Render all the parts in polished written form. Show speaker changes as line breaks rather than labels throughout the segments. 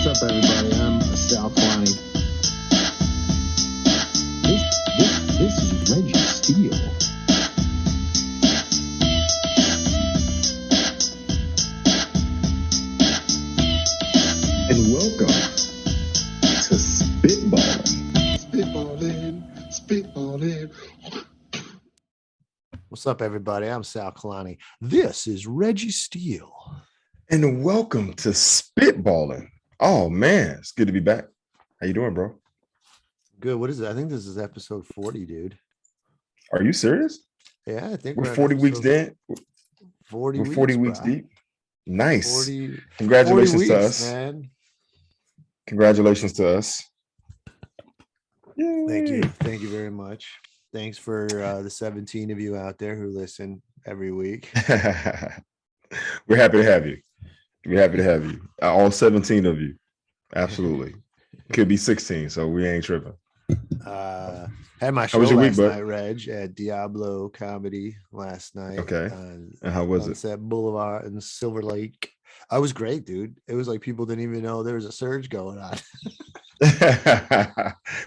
What's up, everybody? I'm Sal Klein. This is Reggie Steele. And welcome to Spitballin. Spitballin.
What's up, everybody? I'm Sal Kalani. This is Reggie Steele.
And welcome to Spitballin. Oh man, it's good to be back. How you doing, bro?
Good. What is it? I think this is episode 40, dude.
Are you serious?
Yeah, I think
we're 40 weeks in.
40
we're 40 weeks
bro.
deep. Nice.
40,
Congratulations
40
to
weeks,
us.
Man.
Congratulations to us.
Yay. Thank you.
Yay.
Thank you very much. Thanks for the 17 of you out there who listen every week.
We're happy to have you. We're happy to have you. All 17 of you. Absolutely. Could be 16, so we ain't tripping.
Had my show last night, Reg, at Diablo Comedy last night.
Okay. And how was it?
Sunset Boulevard in Silver Lake. I was great, dude. It was like people didn't even know there was a surge going on.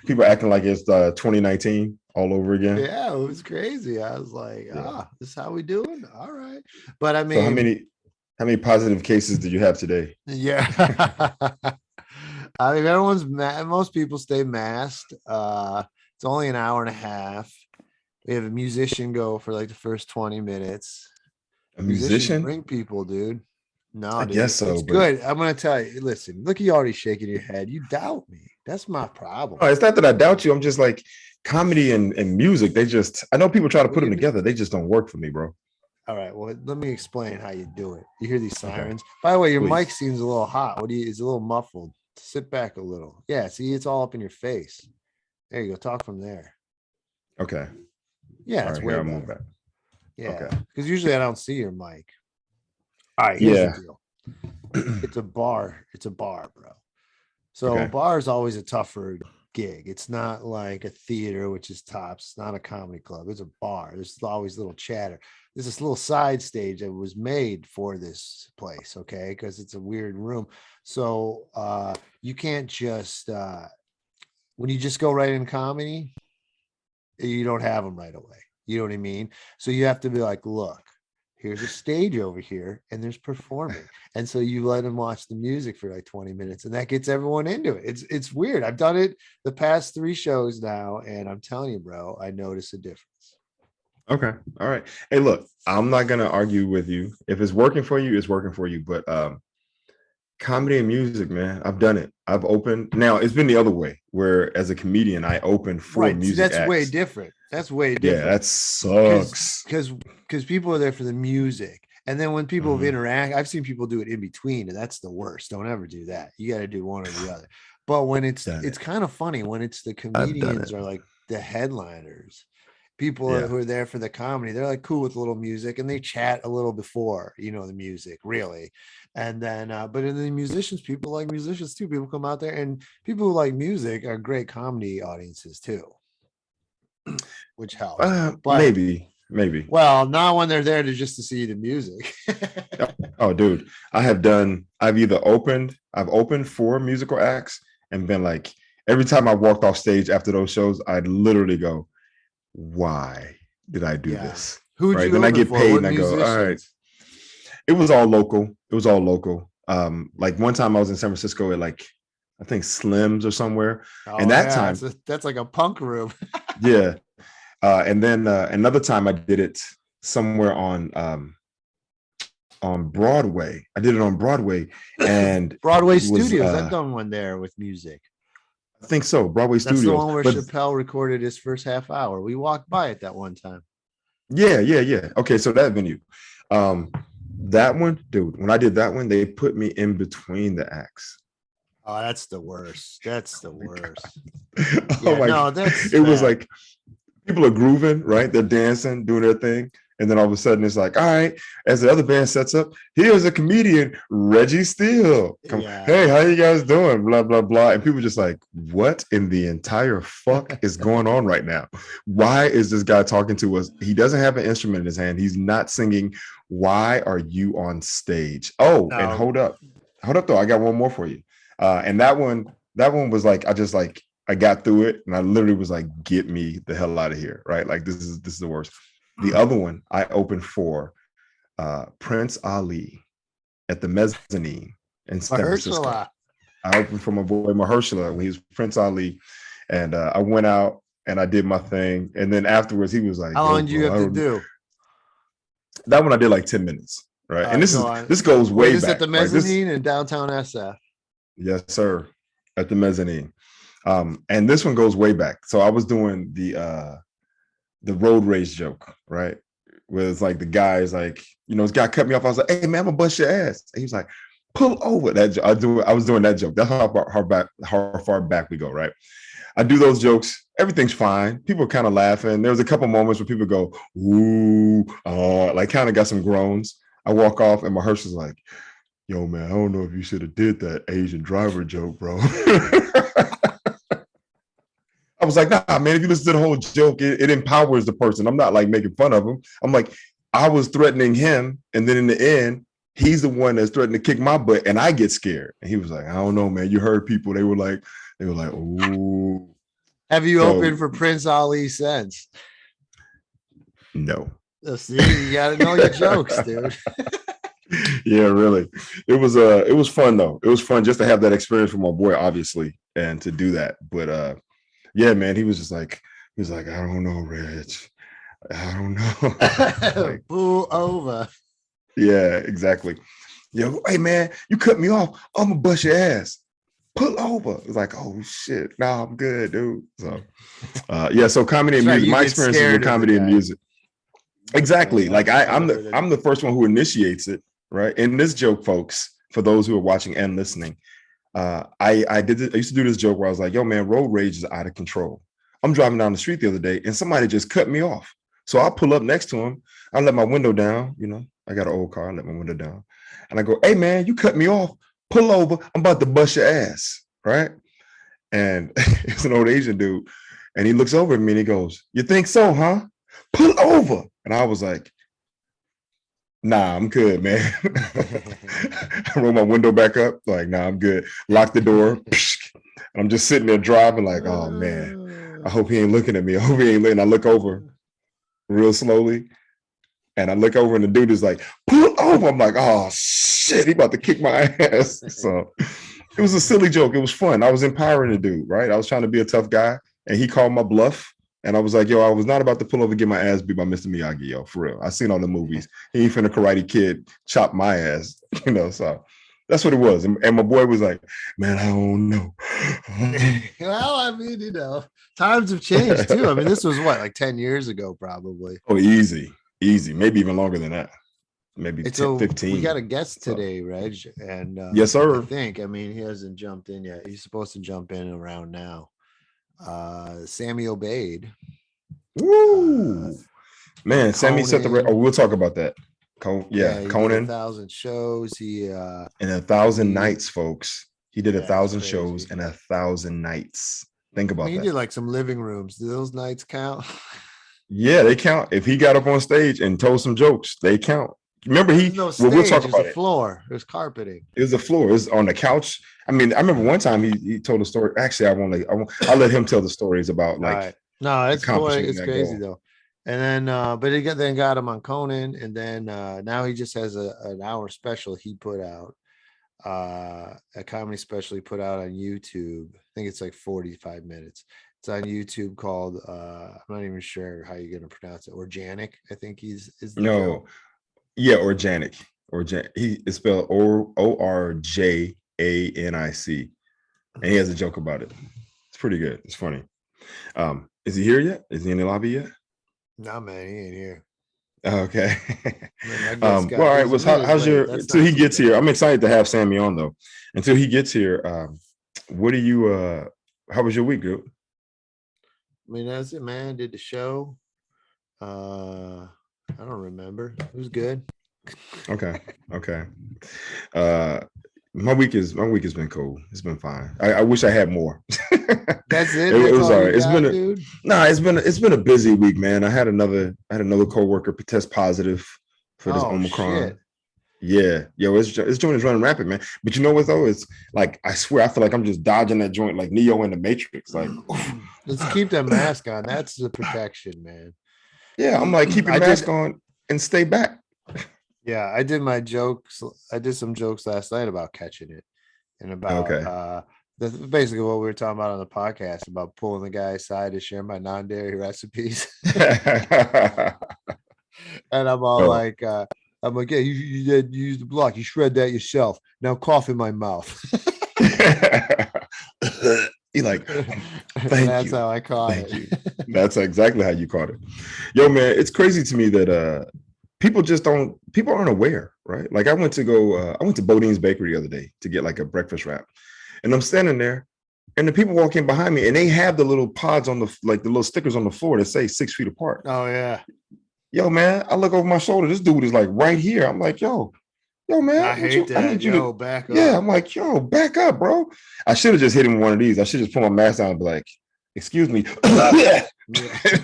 People acting like it's 2019 all over again.
Yeah, it was crazy. I was like, this is how we doing? All right. But I mean,
so how many positive cases did you have today?
Yeah. I mean, most people stay masked. It's only an hour and a half. We have a musician go for like the first 20 minutes.
A musician?
Bring people, dude. No,
I
dude,
guess so.
It's good. I'm gonna tell you. Listen, look, you already shaking your head. You doubt me. That's my problem.
No, it's not that I doubt you. I'm just like comedy and music. I know people try to put them together. They just don't work for me, bro.
All right. Well, let me explain how you do it. You hear these sirens. Okay. By the way, your mic seems a little hot. It's a little muffled. Sit back a little. Yeah. See, it's all up in your face. There you go. Talk from there.
Okay.
Yeah. It's way
better.
Move back. Yeah.
Okay.
Because usually I don't see your mic. All right. Here's the deal. It's a bar. It's a bar, bro. So a bar is always a tougher gig. It's not like a theater, which is tops. It's not a comedy club. It's a bar. There's always little chatter. There's this little side stage that was made for this place, okay? Because it's a weird room. So you can't just when you just go right in comedy, you don't have them right away. You know what I mean? So you have to be like, look, here's a stage over here, and there's performing. And so you let them watch the music for like 20 minutes, and that gets everyone into it. It's weird. I've done it the past 3 shows now, and I'm telling you, bro, I notice a difference.
Okay. All right. Hey, look, I'm not going to argue with you. If it's working for you, it's working for you. But comedy and music, man, I've done it. I've opened. Now, it's been the other way, where as a comedian, I open for music
that's
acts.
way different. That's way different.
Yeah, that sucks.
Because people are there for the music. And then when people have interact, I've seen people do it in between, and that's the worst. Don't ever do that. You got to do one or the other. But when it's kind of funny when it's the comedians or like the headliners. People who are there for the comedy, they're like cool with a little music, and they chat a little before, the music, really. And then, but in the musicians, people like musicians too. People come out there, and people who like music are great comedy audiences too, which helps.
But, maybe.
Well, not when they're there to see the music.
Oh, dude, I've opened for musical acts and been like, every time I walked off stage after those shows, I'd literally go, why did I do this?
Who'd you
then I get paid and I
musicians?
Go, all right. It was all local. Like one time I was in San Francisco at like, I think Slim's or somewhere. And that time
that's like a punk room.
Yeah. And then another time I did it somewhere on Broadway. I did it on Broadway and
Broadway Studios. I've done one there with music.
I think so. Broadway Studios.
That's the one where Chappelle recorded his first half hour. We walked by it that one time.
Yeah. Okay, so that venue. That one, dude, when I did that one, they put me in between the acts.
Oh, that's the worst. That's the worst.
It was like people are grooving, right? They're dancing, doing their thing. And then all of a sudden it's like, all right, as the other band sets up, here's a comedian, Reggie Steele. Hey, how you guys doing? Blah, blah, blah. And people just like, what in the entire fuck is going on right now? Why is this guy talking to us? He doesn't have an instrument in his hand. He's not singing. Why are you on stage? Oh, and hold up though. I got one more for you. And that one was like, I got through it, and I literally was like, get me the hell out of here, right? Like this is the worst. The other one I opened for Prince Ali at the Mezzanine in San Francisco. I opened for my boy Mahershala when he was Prince Ali, and I went out and I did my thing, and then afterwards he was like,
"How long do you have to do?"
That one I did like 10 minutes, right? And this goes way back.
This at the Mezzanine in downtown SF.
Yes, sir, at the Mezzanine. And this one goes way back. So I was doing the road rage joke, right? Where it's like the guy is like, this guy cut me off. I was like, "Hey man, I'm gonna bust your ass." And he was like, "Pull over." I was doing that joke. That's how far back we go, right? I do those jokes. Everything's fine. People are kind of laughing. There was a couple moments where people go, "Ooh," like kind of got some groans. I walk off, and Mahershal's like, "Yo, man, I don't know if you should have did that Asian driver joke, bro." I was like, "Nah, man, if you listen to the whole joke, it empowers the person. I'm not like making fun of him. I'm like, I was threatening him, and then in the end, he's the one that's threatening to kick my butt, and I get scared." And he was like, "I don't know, man. You heard people. They were like, ooh."
Have you opened for Prince Ali since?
No.
See, you gotta know your jokes, dude.
Yeah, really. It was fun though. It was fun just to have that experience with my boy, obviously, and to do that. But yeah, man, he was like, "I don't know, Reg. I don't know." Like,
pull over.
Yeah, exactly. Yeah, "Hey man, you cut me off. I'm gonna bust your ass. Pull over." It's like, "Oh shit, nah, I'm good, dude." So yeah, so comedy and music. My experience with comedy and music. Exactly. Yeah, like I'm the first one who initiates it, right? In this joke, folks, for those who are watching and listening, I used to do this joke where I was like, "Yo, man, road rage is out of control. I'm driving down the street the other day and somebody just cut me off. So I pull up next to him. I let my window down. I got an old car. I let my window down. And I go, 'Hey, man, you cut me off. Pull over. I'm about to bust your ass.' Right?" And it's an old Asian dude. And he looks over at me and he goes, "You think so, huh? Pull over." And I was like, "Nah, I'm good, man." I roll my window back up. Like, "Nah, I'm good." Lock the door. And I'm just sitting there driving like, "Oh, man, I hope he ain't looking at me. I hope he ain't looking." I look over real slowly. And I look over and the dude is like, "Pull over." I'm like, "Oh, shit, he about to kick my ass." So it was a silly joke. It was fun. I was empowering the dude, right? I was trying to be a tough guy. And he called my bluff. And I was like, "Yo, I was not about to pull over and get my ass beat by Mr. Miyagi, yo, for real. I seen all the movies. He ain't finna Karate Kid chop my ass." So that's what it was. And my boy was like, "Man, I don't know."
Well, I mean, times have changed too. I mean, this was what, like 10 years ago, probably.
Oh, easy. Maybe even longer than that. Maybe 15.
We got a guest today, Reg. And
yes, sir.
I mean, he hasn't jumped in yet. He's supposed to jump in around now. Sammy Obeid.
Woo! Man, Sammy set the record. Oh, we'll talk about that. Conan.
1,000 shows. He
in 1,000 nights, folks. He did 1,000 shows in 1,000 nights. Think about that.
He did like some living rooms. Do those nights count?
Yeah, they count. If he got up on stage and told some jokes, they count. Remember, we'll talk about it.
Floor. There's carpeting.
It was a floor. It was on the couch. I mean, I remember one time he told a story. Actually, I'll let him tell the stories about like.
Right. No, it's cool. It's crazy though. And then, but he got him on Conan, and then now he just has an hour special he put out, a comedy special he put out on YouTube. I think it's like 45 minutes. It's on YouTube called I'm not even sure how you're gonna pronounce it. Orjanic, I think is the
no. Yeah, Orjanic. He is spelled Orjanic, and he has a joke about it. It's pretty good. It's funny. Is he here yet? Is he in the lobby yet?
No, man, he ain't here.
Okay.
Man,
all right. How's till he gets here? I'm excited to have Sammy on though. Until he gets here, what do you? How was your week, dude?
I mean, that's it, man. Did the show. I don't remember. It was good.
Okay. My week has been cool. It's been fine. I wish I had more.
That's it.
It was all right. It's been a busy week, man. I had another coworker test positive for this Omicron.
Shit.
Yeah, yo, this joint is running rampant, man. But you know what though? It's like I swear, I feel like I'm just dodging that joint like Neo in the Matrix. Like,
let's keep that mask on. That's the protection, man.
Yeah, I'm like, keep your mask on and stay back.
Yeah, I did my jokes. I did some jokes last night about catching it and about basically what we were talking about on the podcast about pulling the guy aside to share my non-dairy recipes. And I'm all like, yeah, you did use the block. You shred that yourself. Now cough in my mouth.
He like,
that's how I caught it.
That's exactly how you caught it. Yo, man, it's crazy to me that people aren't aware, right? Like I went to Bodine's Bakery the other day to get like a breakfast wrap. And I'm standing there and the people walk in behind me and they have the little pods on the little stickers on the floor that say 6 feet apart.
Oh yeah.
Yo, man, I look over my shoulder. This dude is like right here. I'm like, yo, man.
I hate that. I need you to back up.
Yeah, I'm like, yo, back up, bro. I should have just hit him with one of these. I should just put my mask down and be like, excuse me. And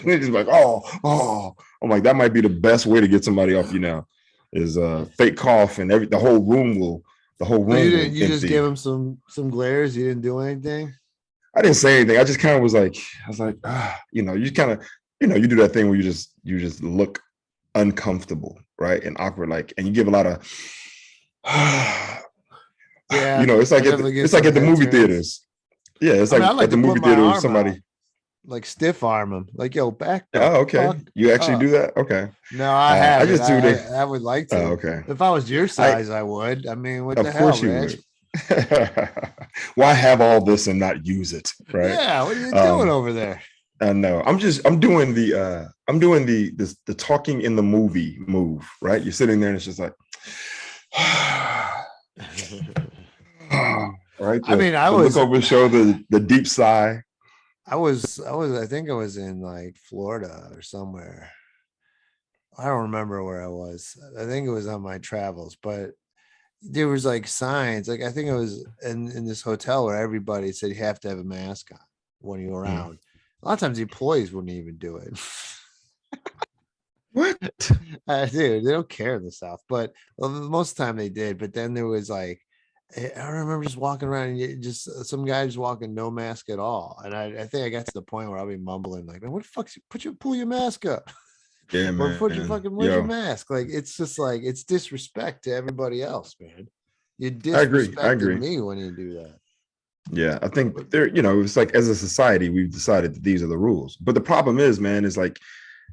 he's like, oh. I'm like, that might be the best way to get somebody off you now is fake cough and the whole room will
you just give him some glares. You didn't do anything.
I didn't say anything. I just kind of was like, you kind of, you do that thing where you just look uncomfortable, right? And awkward, like, and you give a lot of
yeah,
it's like at the movie theaters. Yeah, it's like at the movie theater with somebody.
Like stiff arm him, like yo, back.
Oh, okay. You actually do that? Okay.
No, I have.
I just do that.
I would like to.
Oh, okay.
If I was your size, I would. I mean, what the hell,
Of course you would. Why have all this and not use it? Right?
Yeah. What are you doing over there?
No, I'm doing the talking in the movie move. Right? You're sitting there and it's just like. Right.
I mean, I was
look over the show, the deep sigh.
I think I was in like Florida or somewhere. I don't remember where I was. I think it was on my travels, but there was like signs. Like I think it was in this hotel where everybody said you have to have a mask on when you're around. A lot of times the employees wouldn't even do it.
What?
Dude, they don't care in the South, but most of the time they did. But then there was like, I remember just walking around and just some guy just walking no mask at all. And I think I got to the point where I'll be mumbling like, man, what the fuck? Pull your mask up.
Yeah, man.
Or put your fucking, where's your mask? Like, it's just like, it's disrespect to everybody else, man. You disrespecting me when you do that.
Yeah, I think it's like as a society, we've decided that these are the rules. But the problem is, man, is like,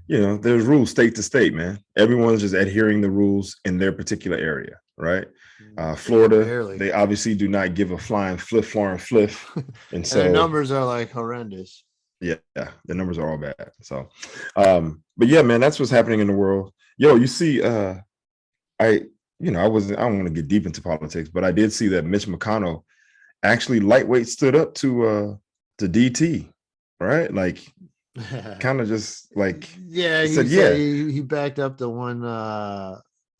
there's rules state to state, man. Everyone's just adhering the rules in their particular area, right? Florida, they obviously do not give a flying fliff. And so
the numbers are like horrendous.
Yeah, the numbers are all bad. So, but yeah, man, that's what's happening in the world. Yo, you see, I don't want to get deep into politics, but I did see that Mitch McConnell actually lightweight stood up to DT, right? Like, kind of just like,
yeah, he backed up the one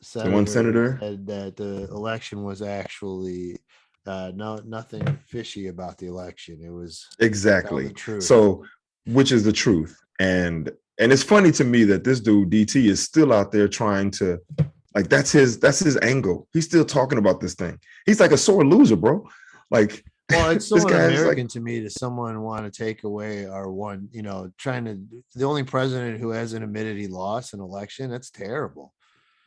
senator that the election was actually nothing fishy about the election. It was
exactly
the truth.
So, which is the truth, and it's funny to me that this dude DT is still out there trying to, like, that's his angle. He's still talking about this thing. He's like a sore loser, bro. Like,
well, it's so un-American to me to someone want to take away our one, the only president who hasn't admitted he lost an election. That's terrible.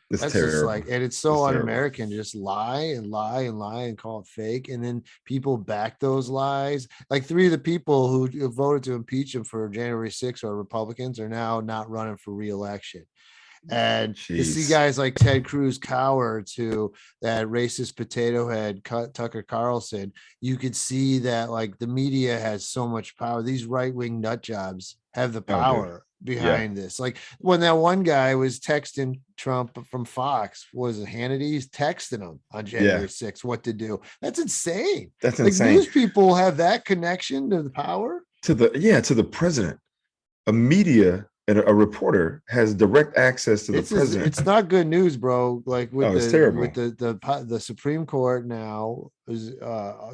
That's terrible. Just like, and it's so un-American to just lie and lie and lie and call it fake. And then people back those lies. Like 3 of the people who voted to impeach him for January 6th are Republicans are now not running for re-election. And you see guys like Ted Cruz cower to that racist potato head Tucker Carlson. You could see that like the media has so much power. These right-wing nut jobs have the power behind this. Like when that one guy was texting Trump from Fox, was it Hannity? He's texting him on January 6th what to do. That's insane. That's insane. News people have that connection to the power.
To the president. A media a reporter has direct access to the president.
It's not good news, bro. Like
it's terrible.
With the Supreme Court now is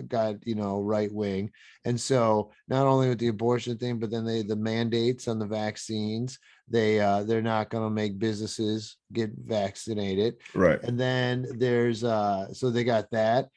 got right wing, and so not only with the abortion thing, but then the mandates on the vaccines. They're not going to make businesses get vaccinated,
right?
And then there's so they got that.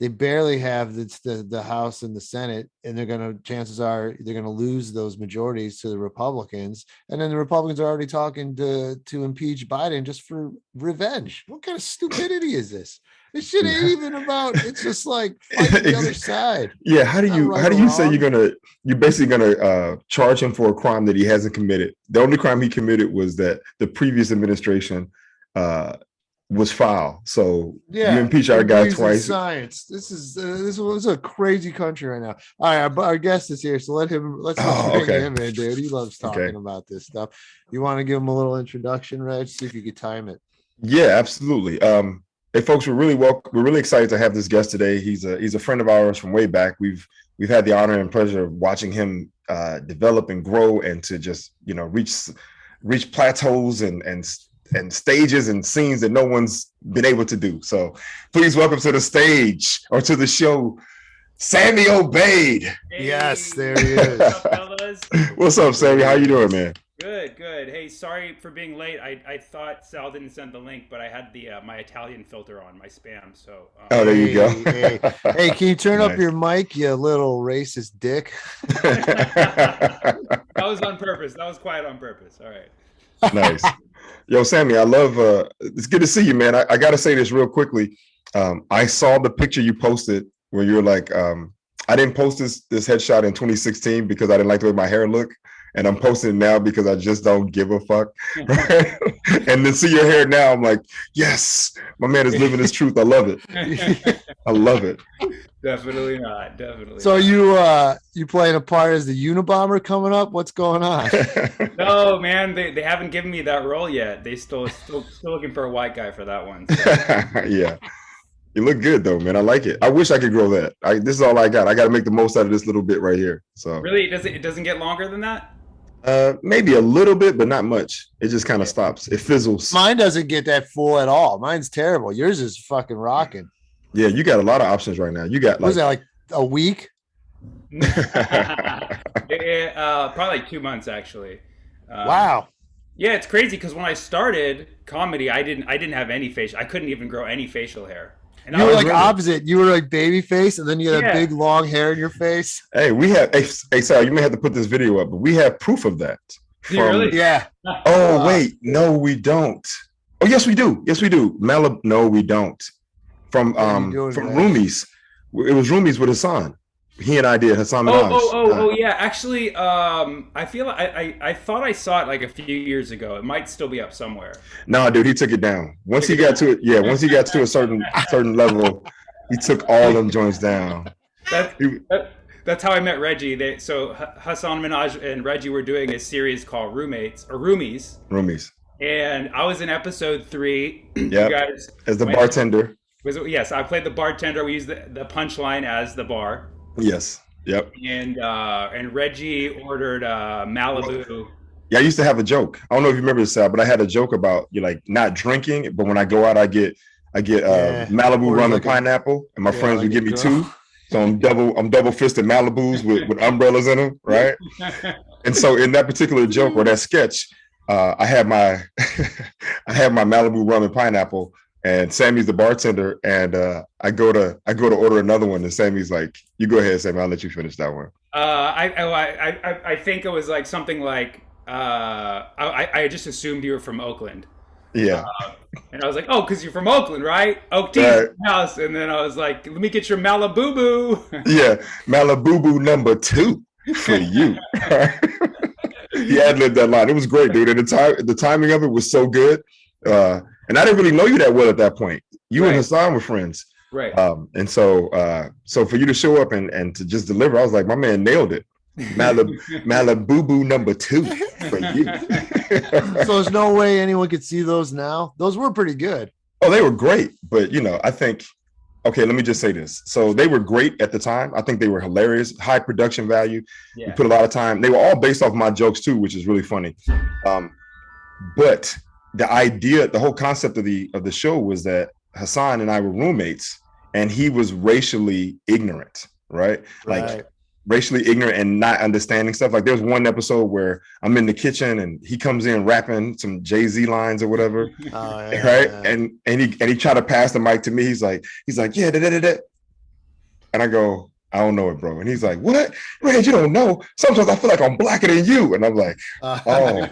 They barely have the House and the Senate, and chances are they're gonna lose those majorities to the Republicans. And then the Republicans are already talking to impeach Biden just for revenge. What kind of stupidity is this? This shit ain't even about. It's just like fighting the other side.
Yeah, how do you say you're basically gonna charge him for a crime that he hasn't committed? The only crime he committed was that the previous administration was foul. So you impeach our guy twice.
Science. This was a crazy country right now. All right, our guest is here, so let's bring him in, dude. He loves talking about this stuff. You want to give him a little introduction, Reg? See if you could time it.
Yeah, absolutely. Hey, folks, we're really excited to have this guest today. He's a friend of ours from way back. We've had the honor and pleasure of watching him develop and grow, and to just reach plateaus and stages and scenes that no one's been able to do. So please welcome to the stage, or to the show, Sammy Obeid.
Hey, yes, there he is.
What's up, fellas?
What's up, Sammy? How you doing, man?
Good. Hey, sorry for being late. I thought Sal didn't send the link, but I had my Italian filter on my spam. So
there you go.
Hey, can you turn up your mic, you little racist dick?
That was on purpose. That was quiet on purpose. All right.
Nice. Yo, Sammy, I love it's good to see you, man. I gotta say this real quickly. I saw the picture you posted where you're like, I didn't post this headshot in 2016 because I didn't like the way my hair looked, and I'm posting it now because I just don't give a fuck. And then see your hair now, I'm like, yes, my man is living his truth. I love it. I love it.
Definitely not.
So you playing a part as the Unabomber coming up? What's going on?
No, man, they haven't given me that role yet. They still looking for a white guy for that one. So.
Yeah, you look good though, man. I like it. I wish I could grow that. This is all I got. I got to make the most out of this little bit right here. So
really, it doesn't get longer than that?
Maybe a little bit, but not much. It just kind of stops. It fizzles.
Mine doesn't get that full at all. Mine's terrible. Yours is fucking rocking.
Yeah, you got a lot of options right now. You got
was that like a week?
Probably like 2 months actually.
Wow.
Yeah, it's crazy because when I started comedy, I didn't have any facial. I couldn't even grow any facial hair. And
you were like opposite. You were like baby face, and then you had a big long hair in your face.
Hey, we have. Hey, Sal, you may have to put this video up, but we have proof of that.
Really?
Yeah.
Oh wait, no, we don't. Oh yes, we do. Yes, we do. No, we don't. From Roomies. It was Roomies with Hassan. He and I did Hassan Minaj.
Oh yeah. Actually, I feel I thought I saw it like a few years ago. It might still be up somewhere.
No, dude, he took it down. Once he got to it, once he got to a certain level, he took all them joints down.
That's how I met Reggie. So Hassan Minaj and Reggie were doing a series called Roomies.
Roomies.
And I was in episode 3.
Yeah. Guys as the bartender.
Yes, I played the bartender. We used the punchline as the bar.
Yes. Yep.
And Reggie ordered Malibu.
Yeah, I used to have a joke. I don't know if you remember this, Sal, but I had a joke about not drinking. But when I go out, I get Malibu rum and pineapple, and my friends would give me 2. So I'm double fisted Malibus with umbrellas in them, right? And so in that particular joke or that sketch, I had my Malibu rum and pineapple. And Sammy's the bartender, and I go to order another one, and Sammy's like, "You go ahead, Sammy. I'll let you finish that one."
I think it was like something like I just assumed you were from Oakland.
Yeah.
And I was like, "Oh, because you're from Oakland, right? Oak Tea's house." And then I was like, "Let me get your Malibu."
Yeah, Malibu number 2 for you. He ad-libbed that line. It was great, dude. And the timing of it was so good. And I didn't really know you that well at that point. You and Hassan were friends.
Right.
And so for you to show up and to just deliver, I was like, my man nailed it. Malibu number 2 for you.
So there's no way anyone could see those now? Those were pretty good.
Oh, they were great. But, I think okay, let me just say this. So they were great at the time. I think they were hilarious, high production value.
Yeah.
We put a lot of time. They were all based off my jokes too, which is really funny. But the idea, the whole concept of the show was that Hassan and I were roommates, and he was racially ignorant, right? Like racially ignorant and not understanding stuff. Like there's one episode where I'm in the kitchen and he comes in rapping some Jay-Z lines or whatever. Right. And he tried to pass the mic to me. He's like, yeah, da. And I go, I don't know it, bro. And he's like, what? Reg, you don't know. Sometimes I feel like I'm blacker than you. And I'm like, oh,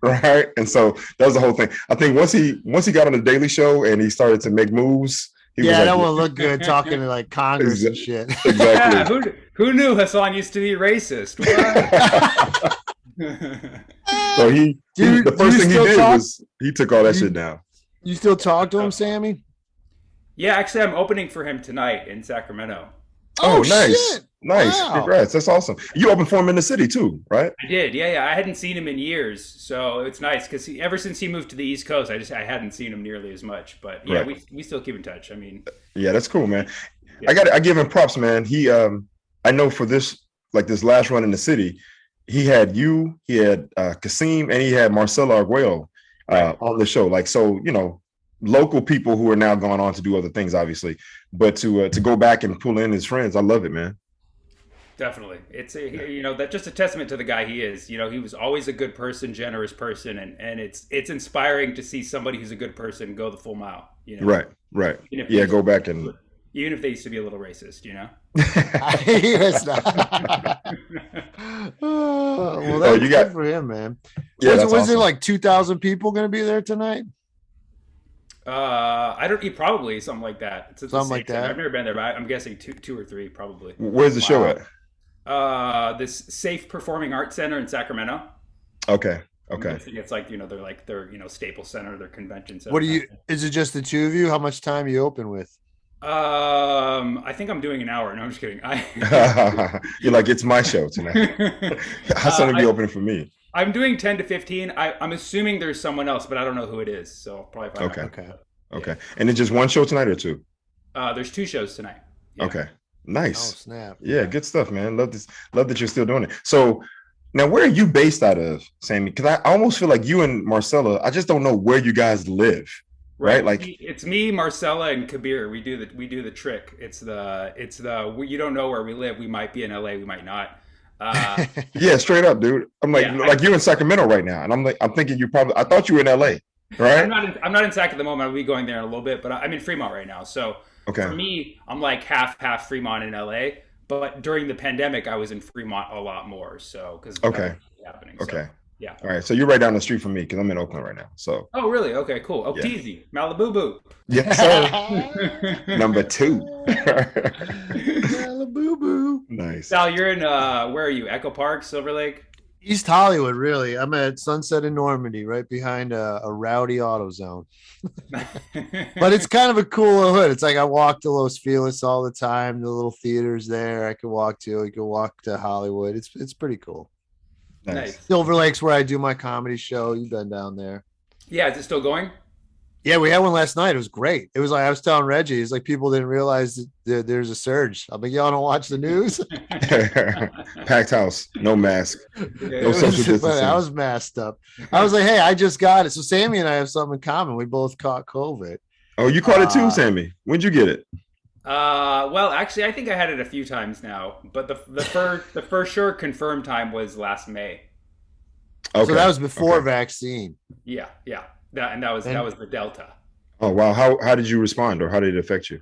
right. And so that was the whole thing. I think once he got on the Daily Show and he started to make moves,
yeah, that won't look good talking to like Congress and shit.
Exactly.
Yeah, who knew Hassan used to be racist?
So the first thing he did was he took all that shit down.
You still talk to him, Sammy?
Yeah, actually, I'm opening for him tonight in Sacramento.
Oh, nice.
Shit.
Nice.
Wow.
Congrats. That's awesome. You opened for him in the city too, right?
I did. Yeah. I hadn't seen him in years, so it's nice because ever since he moved to the East Coast, I hadn't seen him nearly as much. But yeah, right. we still keep in touch. I mean,
yeah, that's cool, man.
Yeah.
I give him props, man. He I know for this last run in the city, he had Kasim and he had Marcelo Arguello on the show. Like, so, you know, local people who are now going on to do other things, obviously, but to go back and pull in his friends, I love it, man.
Definitely. It's that's just a testament to the guy he is. You know, he was always a good person, generous person, and it's inspiring to see somebody who's a good person go the full mile. You know?
Right. Yeah, go back and
even if they used to be a little racist, you know.
It's not. Well, that's good for him, man.
Yeah,
was
awesome.
There like 2,000 people going to be there tonight?
I don't. Probably something like that.
Something like that.
I've never been there, but I'm guessing two or three probably.
Where's the show at?
This Safe Performing Arts Center in Sacramento.
Okay.
It's like they're Staples Center, their convention center.
What is it just the two of you? How much time you open with?
I think I'm doing an hour. No, I'm just kidding.
You're like, it's my show tonight. Hassan will be opening for me.
I'm doing 10 to 15. I'm assuming there's someone else, but I don't know who it is. So I'll probably find out.
Okay. And it's just one show tonight or two?
There's two shows tonight. Yeah.
Okay. Nice.
Oh, snap.
Yeah, good stuff, man. Love this. Love that you're still doing it. So now, where are you based out of, Sammy? Because I almost feel like you and Marcella, I just don't know where you guys live. Right? Like
it's me, Marcella, and Kabir. We do the trick. It's the you don't know where we live. We might be in LA, we might not.
Yeah, straight up, dude. I'm like, you're in Sacramento right now, and I'm thinking I thought you were in LA, right?
I'm not in Sac at the moment. I'll be going there in a little bit, but I'm in Fremont right now. So for me, I'm like half Fremont in LA. But during the pandemic, I was in Fremont a lot more. So because happening.
Okay.
So, yeah.
All right. So you're right down the street from me because I'm in Oakland right now. So.
Oh, really? Okay, cool. Oh, Teasy, Malibu Boo.
Yes, sir. Number 2.
Malibu Boo.
Nice.
Sal, you're in where are you? Echo Park, Silver Lake?
East Hollywood, really. I'm at Sunset in Normandy, right behind a rowdy AutoZone. But it's kind of a cool hood. It's like I walk to Los Feliz all the time. The little theaters there I could walk to. You can walk to Hollywood. It's pretty cool.
Nice.
Silver Lake's where I do my comedy show. You've been down there.
Yeah, is it still going?
Yeah, we had one last night. It was great. It was like I was telling Reggie, it's like people didn't realize that there's a surge. I'm like, y'all don't watch the news?
Packed house, no mask, no social distancing.
I was masked up. I was like, hey, I just got it. So Sammy and I have something in common. We both caught COVID.
Oh, you caught it too, Sammy? When'd you get it?
Well, actually, I think I had it a few times now, but the first sure confirmed time was last May.
Okay. So that was before vaccine.
Yeah. That was the Delta.
Oh wow! How did you respond, or how did it affect you?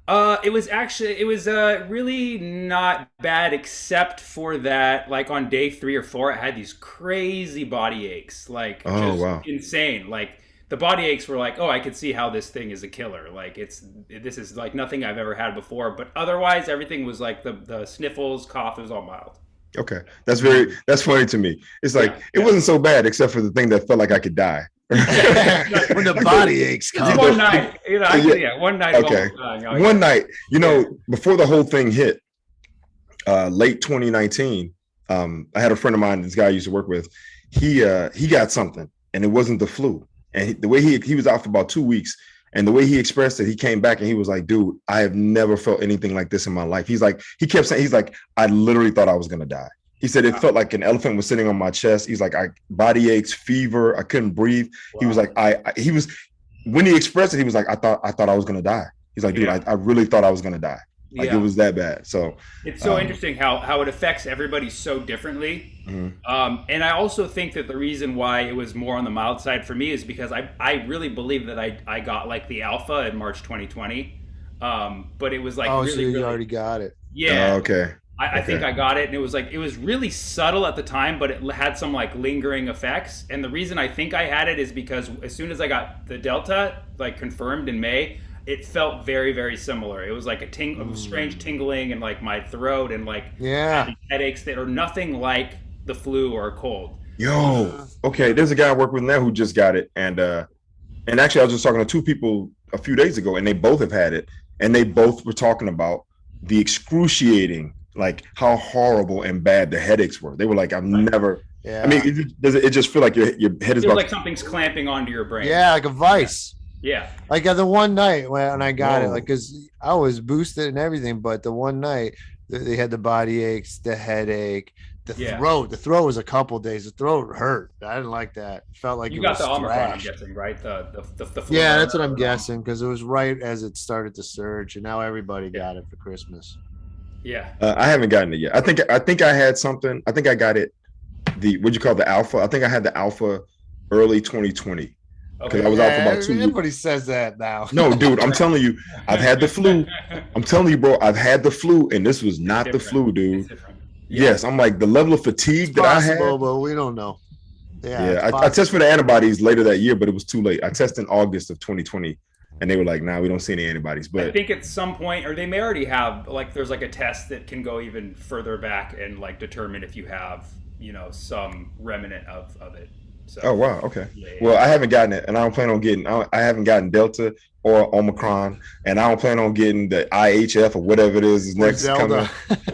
It was really not bad, except for that, like on day 3 or 4, I had these crazy body aches, like insane. Like the body aches were like, oh, I could see how this thing is a killer. Like this is like nothing I've ever had before. But otherwise, everything was like the sniffles, cough, it was all mild.
Okay, that's funny to me. It's like it wasn't so bad, except for the thing that felt like I could die.
When the body aches come.
One night, one night.
Okay, one night. Before the whole thing hit, late 2019, I had a friend of mine. This guy I used to work with. He got something, and it wasn't the flu. And the way he was out for about 2 weeks, And the way he expressed it, he came back and he was like, dude, I have never felt anything like this in my life. He's like, he kept saying, he's like, I literally thought I was going to die. He said, it felt like an elephant was sitting on my chest. He's like, body aches, fever. I couldn't breathe. Wow. He was like, when he expressed it, he was like, I thought I was going to die. He's like, dude, I really thought I was going to die. Like it was that bad. So
it's so interesting how it affects everybody so differently. Mm-hmm. And I also think that the reason why it was more on the mild side for me is because I really believe that I got like the alpha in March 2020. But it was like,
so you already got it.
Yeah.
Okay.
I think I got it, and it was really subtle at the time, but it had some like lingering effects. And the reason I think I had it is because as soon as I got the Delta like confirmed in May, it felt very, very similar. It was like a strange tingling in like my throat and like headaches that are nothing like the flu or a cold.
Yo, okay. There's a guy I work with now who just got it, and actually I was just talking to two people a few days ago, and they both have had it, and they both were talking about the excruciating, like how horrible and bad the headaches were. They were like, I've never. Yeah. I mean, it just feel like your head is
feels like something's clamping onto your brain.
Yeah, like a vice.
Yeah.
Like the one night when I got it, like, because I was boosted and everything, but the one night they had the body aches, the headache, the throat. The throat was a couple days. The throat hurt. I didn't like that. It felt like
you got the Omicron, I'm guessing, right? The flu.
Yeah, that's what I'm guessing, because it was right as it started to surge, and now everybody got it for Christmas.
Yeah.
I haven't gotten it yet. I think I had something. I think I got it. What'd you call the alpha? I think I had the alpha early 2020. Because I was out for about 2 weeks.
Everybody says that now.
No, dude, I'm telling you, I've had the flu. I'm telling you, bro, I've had the flu, and this was not the flu, dude. Yes, I'm like the level of fatigue that I had.
But we don't know.
Yeah, I tested for the antibodies later that year, but it was too late. I tested in August of 2020, and they were like, "Nah, we don't see any antibodies." But
I think at some point, or they may already have, like, there's like a test that can go even further back and like determine if you have, some remnant of it. So,
oh wow, okay. Well, I haven't gotten it, and I don't plan on getting. I haven't gotten Delta or Omicron, and I don't plan on getting the IHF or whatever it is next coming.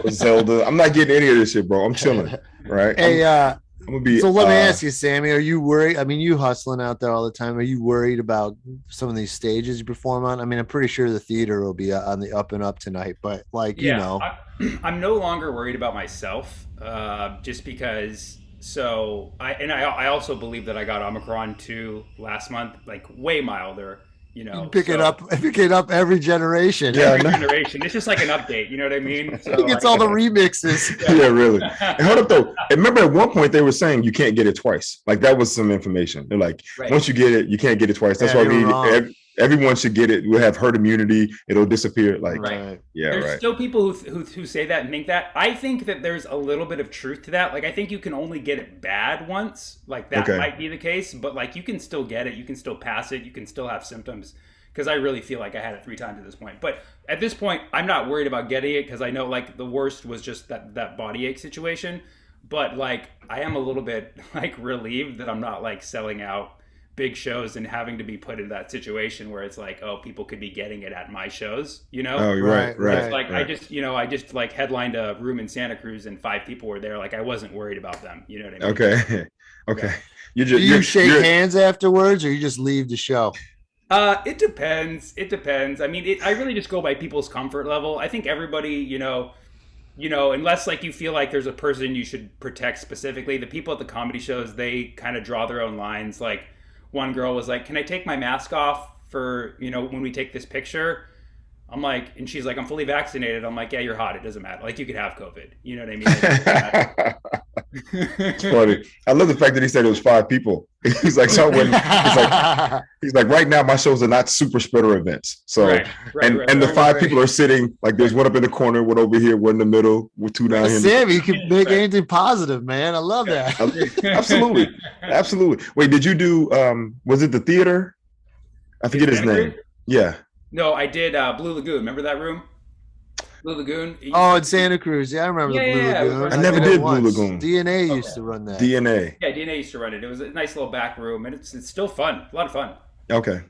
Or Zelda. I'm not getting any of this shit, bro. I'm chilling, right?
Hey,
I'm gonna be.
So let me ask you, Sammy. Are you worried? I mean, you hustling out there all the time. Are you worried about some of these stages you perform on? I mean, I'm pretty sure the theater will be on the up and up tonight, but like
I'm no longer worried about myself, just because. So I also believe that I got Omicron too last month, like way milder.
You pick it up every generation.
Yeah,
every generation. It's just like an update. You know what I mean? So,
he gets all the remixes.
Yeah, really. And hold up though. And remember at one point they were saying you can't get it twice. Like that was some information. They're like, once you get it, you can't get it twice. That's why everyone should get it. We'll have herd immunity. It'll disappear. Like,
there's still people who say that and think that. I think that there's a little bit of truth to that. Like, I think you can only get it bad once. Like, that might be the case. But, like, you can still get it. You can still pass it. You can still have symptoms. Because I really feel like I had it 3 times at this point. But at this point, I'm not worried about getting it because I know, like, the worst was just that body ache situation. But, like, I am a little bit, like, relieved that I'm not, like, selling out big shows and having to be put in that situation where it's like, oh, people could be getting it at my shows,
Oh, right.
It's like, I just like headlined a room in Santa Cruz and 5 people were there. Like, I wasn't worried about them. You know what I
mean? Okay.
Do you shake hands afterwards or you just leave the show?
It depends. I mean, I really just go by people's comfort level. I think everybody, unless like you feel like there's a person you should protect specifically, the people at the comedy shows, they kind of draw their own lines. Like, one girl was like, can I take my mask off for, when we take this picture? I'm like, and she's like, I'm fully vaccinated. I'm like, yeah, you're hot. It doesn't matter. Like, you could have COVID. You know what I mean?
It's funny. I love the fact that he said it was 5 people. He's like, he's like, right now my shows are not super spreader events. So, and the 5 people are sitting, like there's one up in the corner, one over here, one in the middle, with 2 down here.
Sammy, you can make anything positive, man. I love that.
Absolutely. Wait, did you do, was it the theater? I forget his name. Yeah.
No, I did Blue Lagoon. Remember that room? Blue Lagoon?
Oh, in Santa Cruz. Yeah, I remember the Blue Lagoon.
I never did Blue Lagoon.
DNA used to run that.
DNA.
Yeah, DNA used to run it. It was a nice little back room, and it's still fun. A lot of fun.
Okay.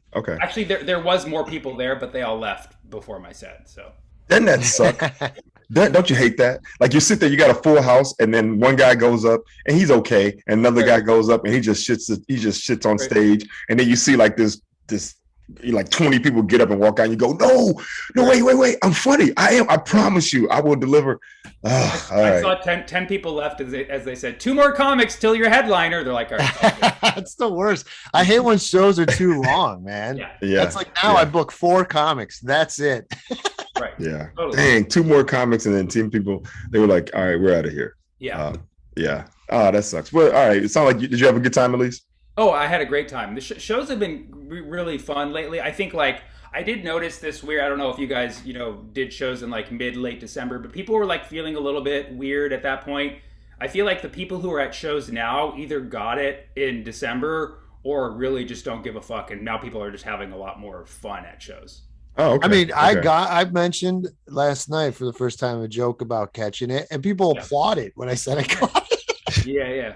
Actually, there was more people there, but they all left before my set. So
doesn't that suck? Don't you hate that? Like you sit there, you got a full house, and then one guy goes up and he's okay, and another guy goes up and he just shits on stage, and then you see like this like 20 people get up and walk out and you go, no, wait. I'm funny. I promise you, I will deliver.
I saw 10 people left as they said, 2 more comics till your headliner. They're like, all right.
That's the worst. I hate when shows are too long, man.
Yeah.
That's like now I book 4 comics. That's it.
Right.
Yeah.
Totally.
Dang, 2 more comics and then 10 people. They were like, all right, we're out of here.
Yeah.
Yeah. Oh, that sucks. Well, all right. It sounds like did you have a good time at least?
Oh, I had a great time. The shows have been really fun lately. I think like I did notice this weird. I don't know if you guys, did shows in like late December, but people were like feeling a little bit weird at that point. I feel like the people who are at shows now either got it in December or really just don't give a fuck. And now people are just having a lot more fun at shows.
Oh, okay.
I mean, I mentioned last night for the first time a joke about catching it, and people applauded when I said I caught it.
Yeah.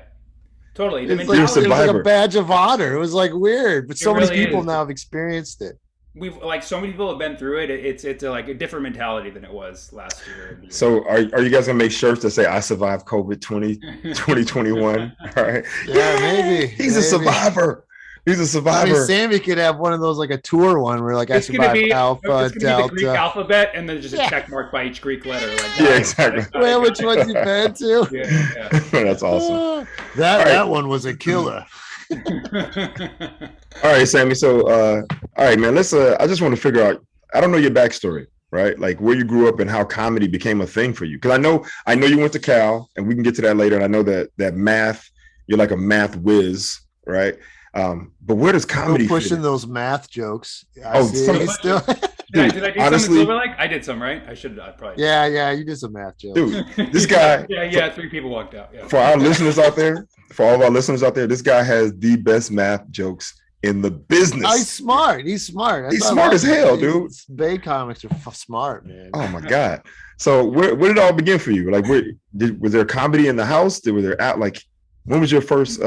Totally.
It's like a badge of honor. It was like weird, but so many people now have experienced it.
We've like so many people have been through it. It's like a different mentality than it was last year.
So are you guys gonna make shirts that say I survived COVID 2021? All right.
Yeah, maybe.
He's a survivor. He's a survivor.
I mean, Sammy could have one of those like a tour one where like I survived Alpha,
it's
Delta.
Be the Greek alphabet, and then just a check mark by each Greek letter. Like,
yeah, exactly.
Well, which one's you been to?
Yeah.
That's awesome.
That one was a killer.
All right, Sammy. So, all right, man. Let's. I just want to figure out. I don't know your backstory, right? Like where you grew up and how comedy became a thing for you. Because I know you went to Cal, and we can get to that later. And I know that math. You're like a math whiz, right? But where does comedy
still pushing those math jokes?
Did I do honestly, some Silver Lake? I did some, right? I probably.
Yeah, you did some math jokes.
Dude, this guy.
yeah, 3 people walked out. Yeah.
For our listeners out there, for all of our listeners out there, this guy has the best math jokes in the business.
Oh, he's smart. He's smart
as hell, dude.
Bay comics are smart, man.
Oh my God. So where did it all begin for you? Like, was there comedy in the house? When was your first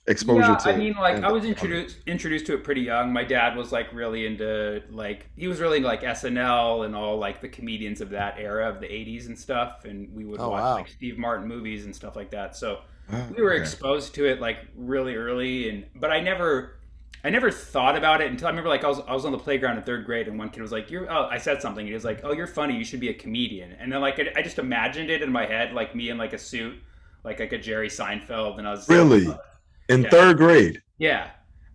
exposure to?
I mean, like I was introduced to it pretty young. My dad was like really into he was really into like SNL and all like the comedians of that era of the 80s and stuff, and we would watch like Steve Martin movies and stuff like that. So we were exposed to it like really early, but I never thought about it until I remember like I was on the playground in 3rd grade, and one kid was like, I said something, and he was like, "Oh, you're funny, you should be a comedian." And then like I just imagined it in my head, like me in like a suit, like a Jerry Seinfeld, and I was
really in 3rd grade.
Yeah,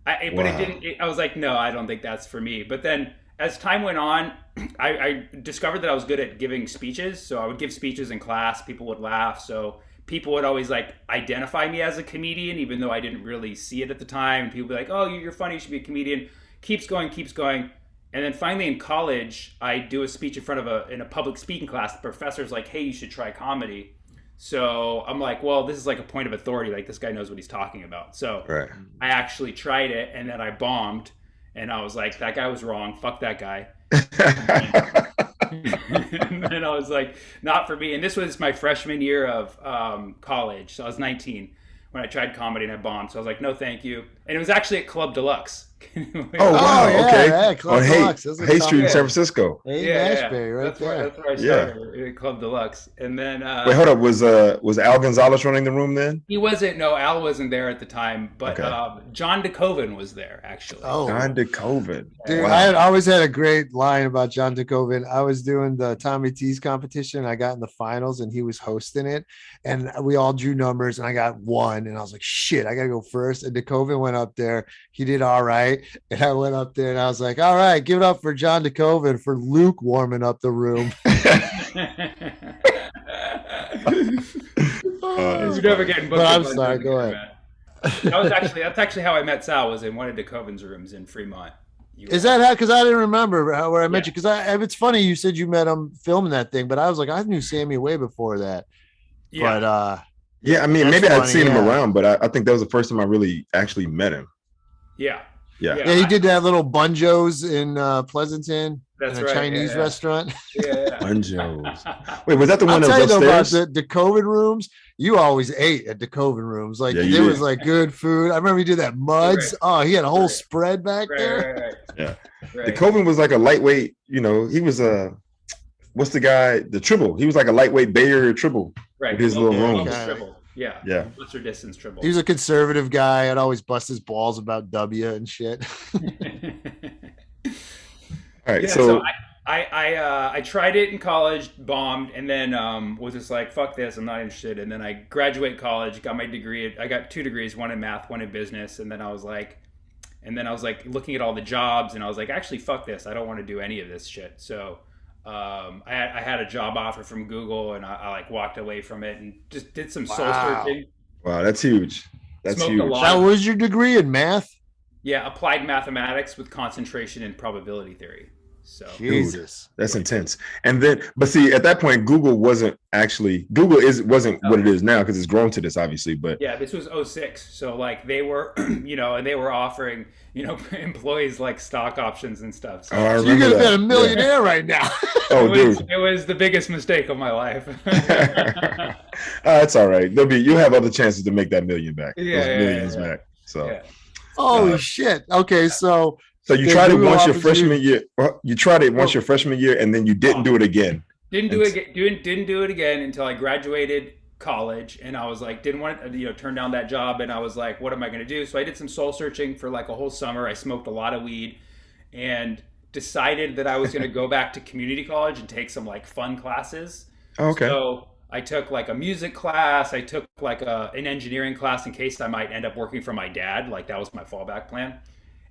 but it didn't. I was like, no, I don't think that's for me. But then as time went on, I discovered that I was good at giving speeches. So I would give speeches in class. People would laugh. So people would always like identify me as a comedian, even though I didn't really see it at the time. And people would be like, "Oh, you're funny. You should be a comedian." Keeps going. And then finally in college, I do a speech in front of in a public speaking class. The professor's like, "Hey, you should try comedy." So I'm like, well, this is like a point of authority. Like this guy knows what he's talking about. So I actually tried it, and then I bombed, and I was like, that guy was wrong. Fuck that guy. And then I was like, not for me. And this was my freshman year of college. So I was 19 when I tried comedy and I bombed. So I was like, no, thank you. And it was actually at Club Deluxe.
Oh, wow. Okay.
Yeah, Club Deluxe.
Hay Street in San Francisco.
Ashbury, right there.
That's where I started at Club Deluxe. And then
wait, hold up. Was Al Gonzalez running the room then?
He wasn't. No, Al wasn't there at the time. But John DeCoven was there, actually.
Oh, John DeCoven.
Dude, I had always had a great line about John DeCoven. I was doing the Tommy T's competition. I got in the finals, and he was hosting it. And we all drew numbers, and I got 1. And I was like, shit, I got to go first. And DeCoven went up there. He did all right. And I went up there and I was like, all right, give it up for John DeCoven for Luke warming up the room.
You're never getting booked.
But I'm sorry, go ahead.
That's actually how I met Sal, was in one of DeCoven's rooms in Fremont.
Is that how? Because I didn't remember where I met you. Because it's funny you said you met him filming that thing, but I was like, I knew Sammy way before that.
Yeah.
But
yeah, I mean, maybe I'd seen him around, but I think that was the first time I really actually met him.
Yeah.
Yeah, he did that little Bunjo's in Pleasanton.
That's
in a Chinese restaurant.
Yeah.
Bunjo's. Wait, was that the one that was
upstairs?
About
the COVID rooms. You always ate at the COVID rooms. Like there was like good food. I remember he did that Muds. Right. Oh, he had a whole spread back there.
Right. Yeah. Right. The COVID was like a lightweight. He was what's the guy? The Tribble. He was like a lightweight Bay Area Tribble.
Right.
With his little rooms.
Yeah. What's your distance Tribble?
He was a conservative guy. I'd always bust his balls about W and shit.
All right.
Yeah, so I tried it in college, bombed, and then was just like, fuck this, I'm not interested. And then I graduate college, got my degree. I got 2 degrees, one in math, one in business. And then I was like looking at all the jobs, and I was like, actually, fuck this, I don't want to do any of this shit. So I had a job offer from Google, and I like walked away from it and just did some soul searching.
Wow, that's huge. That's huge.
That was your degree in math?
Yeah, applied mathematics with concentration in probability theory. So
Jesus,
that's intense. And then, but see, at that point, Google wasn't what it is now, because it's grown to this, obviously. But
yeah, this was 2006. So like they were, and they were offering, employees like stock options and stuff. So,
you could have been a millionaire right now.
It was the biggest mistake of my life.
That's all right. You'll have other chances to make that million back. Millions back. So.
Yeah.
Holy shit. Okay, so
you tried it once your freshman year. You tried it once your freshman year, and then you didn't do it again.
Didn't do it again until I graduated college, and I was like, didn't want to turn down that job, and I was like, what am I going to do? So I did some soul searching for like a whole summer. I smoked a lot of weed, and decided that I was going to go back to community college and take some like fun classes.
Okay.
So I took like a music class. I took like an engineering class in case I might end up working for my dad. Like that was my fallback plan.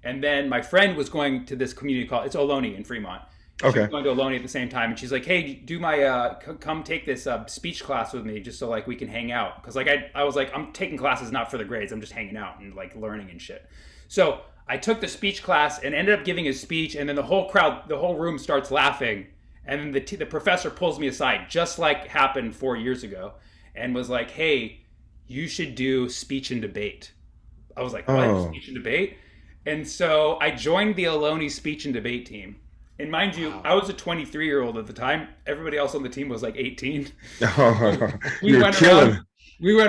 And then my friend was going to this community college. It's Ohlone in Fremont. Okay. She was going to Ohlone at the same time, and she's like, "Hey, do my come take this speech class with me, just so like we can hang out." Because like I was like, I'm taking classes not for the grades. I'm just hanging out and like learning and shit. So I took the speech class and ended up giving a speech, and then the whole room starts laughing, and then the professor pulls me aside, just like happened 4 years ago, and was like, "Hey, you should do speech and debate." I was like, "What? Speech and debate?" And so I joined the Ohlone speech and debate team. And mind you, I was a 23-year-old at the time. Everybody else on the team was like 18. We went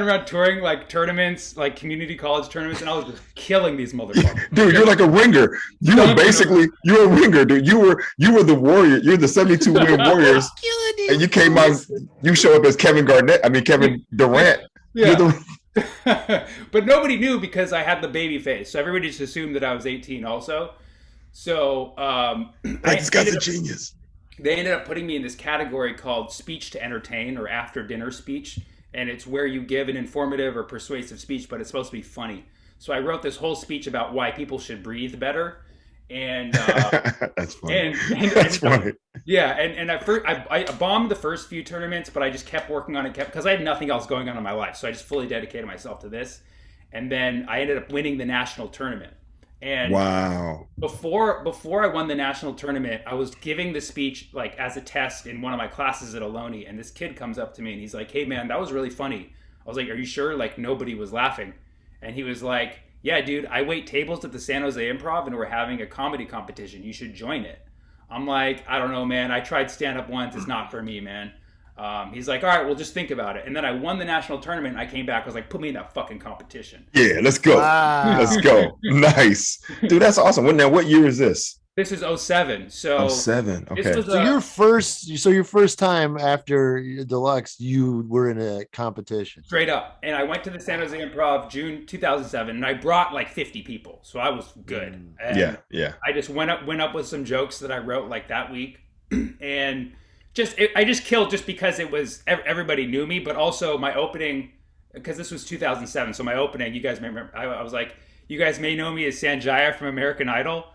around touring like tournaments, like community college tournaments, and I was just killing these motherfuckers.
Dude, you're like a winger. You're a winger, dude. You were the warrior. You're the 72 win Warriors. And you came out, you show up as Kevin Durant.
Yeah. But nobody knew because I had the baby face, so everybody just assumed that I was 18 also. So
this guy's a genius.
They ended up putting me in this category called speech to entertain, or after dinner speech, and it's where you give an informative or persuasive speech, but it's supposed to be funny. So I wrote this whole speech about why people should breathe better. And
that's funny.
That's funny. Yeah, and I bombed the first few tournaments, but I just kept working on it, because I had nothing else going on in my life. So I just fully dedicated myself to this, and then I ended up winning the national tournament. And
wow!
Before I won the national tournament, I was giving the speech like as a test in one of my classes at Ohlone, and this kid comes up to me and he's like, "Hey man, that was really funny." I was like, "Are you sure?" Like nobody was laughing, and he was like, "Yeah, dude, I wait tables at the San Jose Improv, and we're having a comedy competition. You should join it." I'm like, "I don't know, man. I tried stand up once. It's not for me, man." He's like, "All right, well, just think about it." And then I won the national tournament. I came back. I was like, "Put me in that fucking competition."
Yeah, let's go. Wow. Let's go. Nice, dude. That's awesome. What year is this?
This is 2007. So
2007. Okay.
So your first time after Deluxe, you were in a competition.
Straight up. And I went to the San Jose Improv June 2007, and I brought like 50 people. So I was good. And
yeah.
I just went up with some jokes that I wrote like that week, and I just killed just because it was everybody knew me, but also my opening, because this was 2007. So my opening, you guys may remember, I was like, "You guys may know me as Sanjaya from American Idol."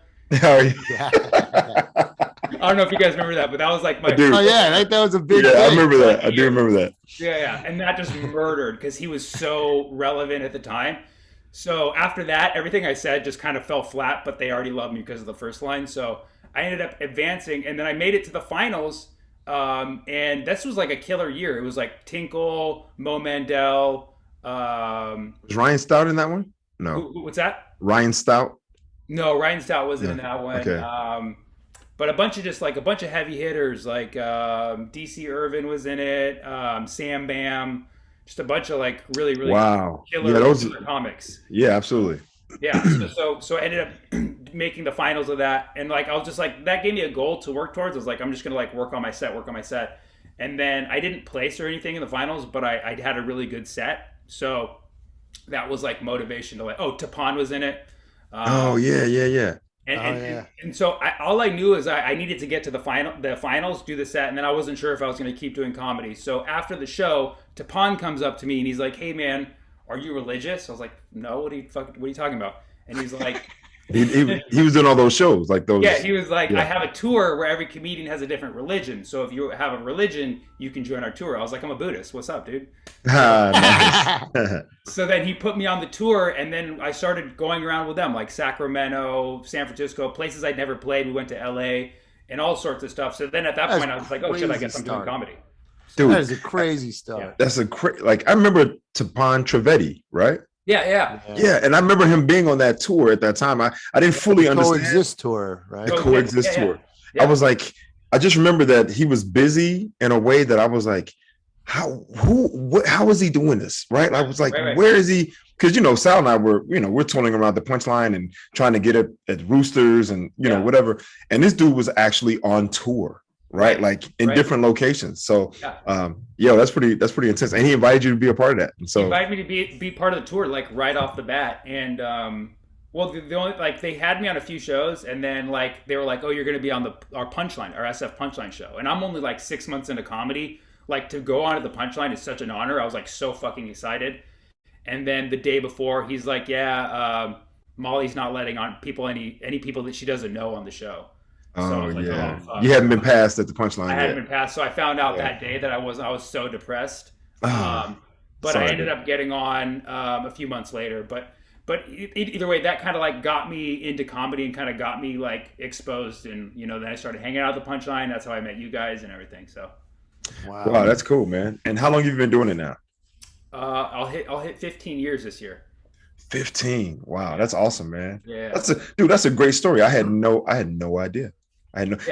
Oh, yeah.
I don't know if you guys remember that, but that was like my.
Oh yeah, that was a big.
Yeah, thing. I remember that. I do remember that.
Yeah, and that just murdered because he was so relevant at the time. So after that, everything I said just kind of fell flat, but they already loved me because of the first line. So I ended up advancing, and then I made it to the finals. And this was like a killer year. It was like Tinkle, Mo Mandel.
Was Ryan Stout in that one? No.
What's that?
Ryan Stout?
No, Ryan Stout wasn't in that one.
Okay.
But a bunch of heavy hitters, like DC Irvin was in it, Sam Bam, just a bunch of like really killer comics.
Yeah, absolutely.
Yeah. So I ended up making the finals of that, and like I was just like, that gave me a goal to work towards. I was like, I'm just gonna like work on my set, and then I didn't place or anything in the finals, but I had a really good set, so that was like motivation to like. Oh, Tapan was in it.
Yeah.
And so all I knew is I needed to get to the finals, do the set, and then I wasn't sure if I was going to keep doing comedy. So after the show, Tapan comes up to me and he's like, "Hey man, are you religious?" I was like, "No, what are you talking about?" And he's like,
he was doing all those shows, like those.
Yeah, he was like, I have a tour where every comedian has a different religion. So if you have a religion, you can join our tour. I was like, I'm a Buddhist. What's up, dude? So then he put me on the tour, and then I started going around with them, like Sacramento, San Francisco, places I'd never played. We went to LA and all sorts of stuff. So then at that point, I was like, oh shit, I guess I'm doing comedy.
Dude,
that is a crazy stuff. Yeah.
That's like I remember Tapan Trivedi, right?
Yeah.
And I remember him being on that tour at that time. I didn't fully understand.
Coexist tour, right?
The Coexist tour. Yeah. I was like, I just remember that he was busy in a way that I was like, how is he doing this? Right? I was like, where is he? Because Sal and I were, we're touring around the Punchline and trying to get it at Roosters and whatever. And this dude was actually on tour. Right, like in different locations. So, that's pretty intense. And he invited you to be a part of that. And so,
he invited me to be part of the tour, like right off the bat. And well, the only they had me on a few shows, and then they were like, "Oh, you're going to be on our Punchline, our SF Punchline show." And I'm only like 6 months into comedy. Like to go on to the Punchline is such an honor. I was like so fucking excited. And then the day before, he's like, "Yeah, Molly's not letting on people any people that she doesn't know on the show."
So you hadn't been passed at the Punchline.
I hadn't been passed, so I found out that day that I was so depressed. But I ended up getting on a few months later. But either way, that kind of got me into comedy and kind of got me exposed, and then I started hanging out at the Punchline. That's how I met you guys and everything. So,
wow, that's cool, man. And how long have you been doing it now?
I'll hit 15 years this year.
15. Wow, that's awesome, man.
Yeah,
that's a great story. I had no idea.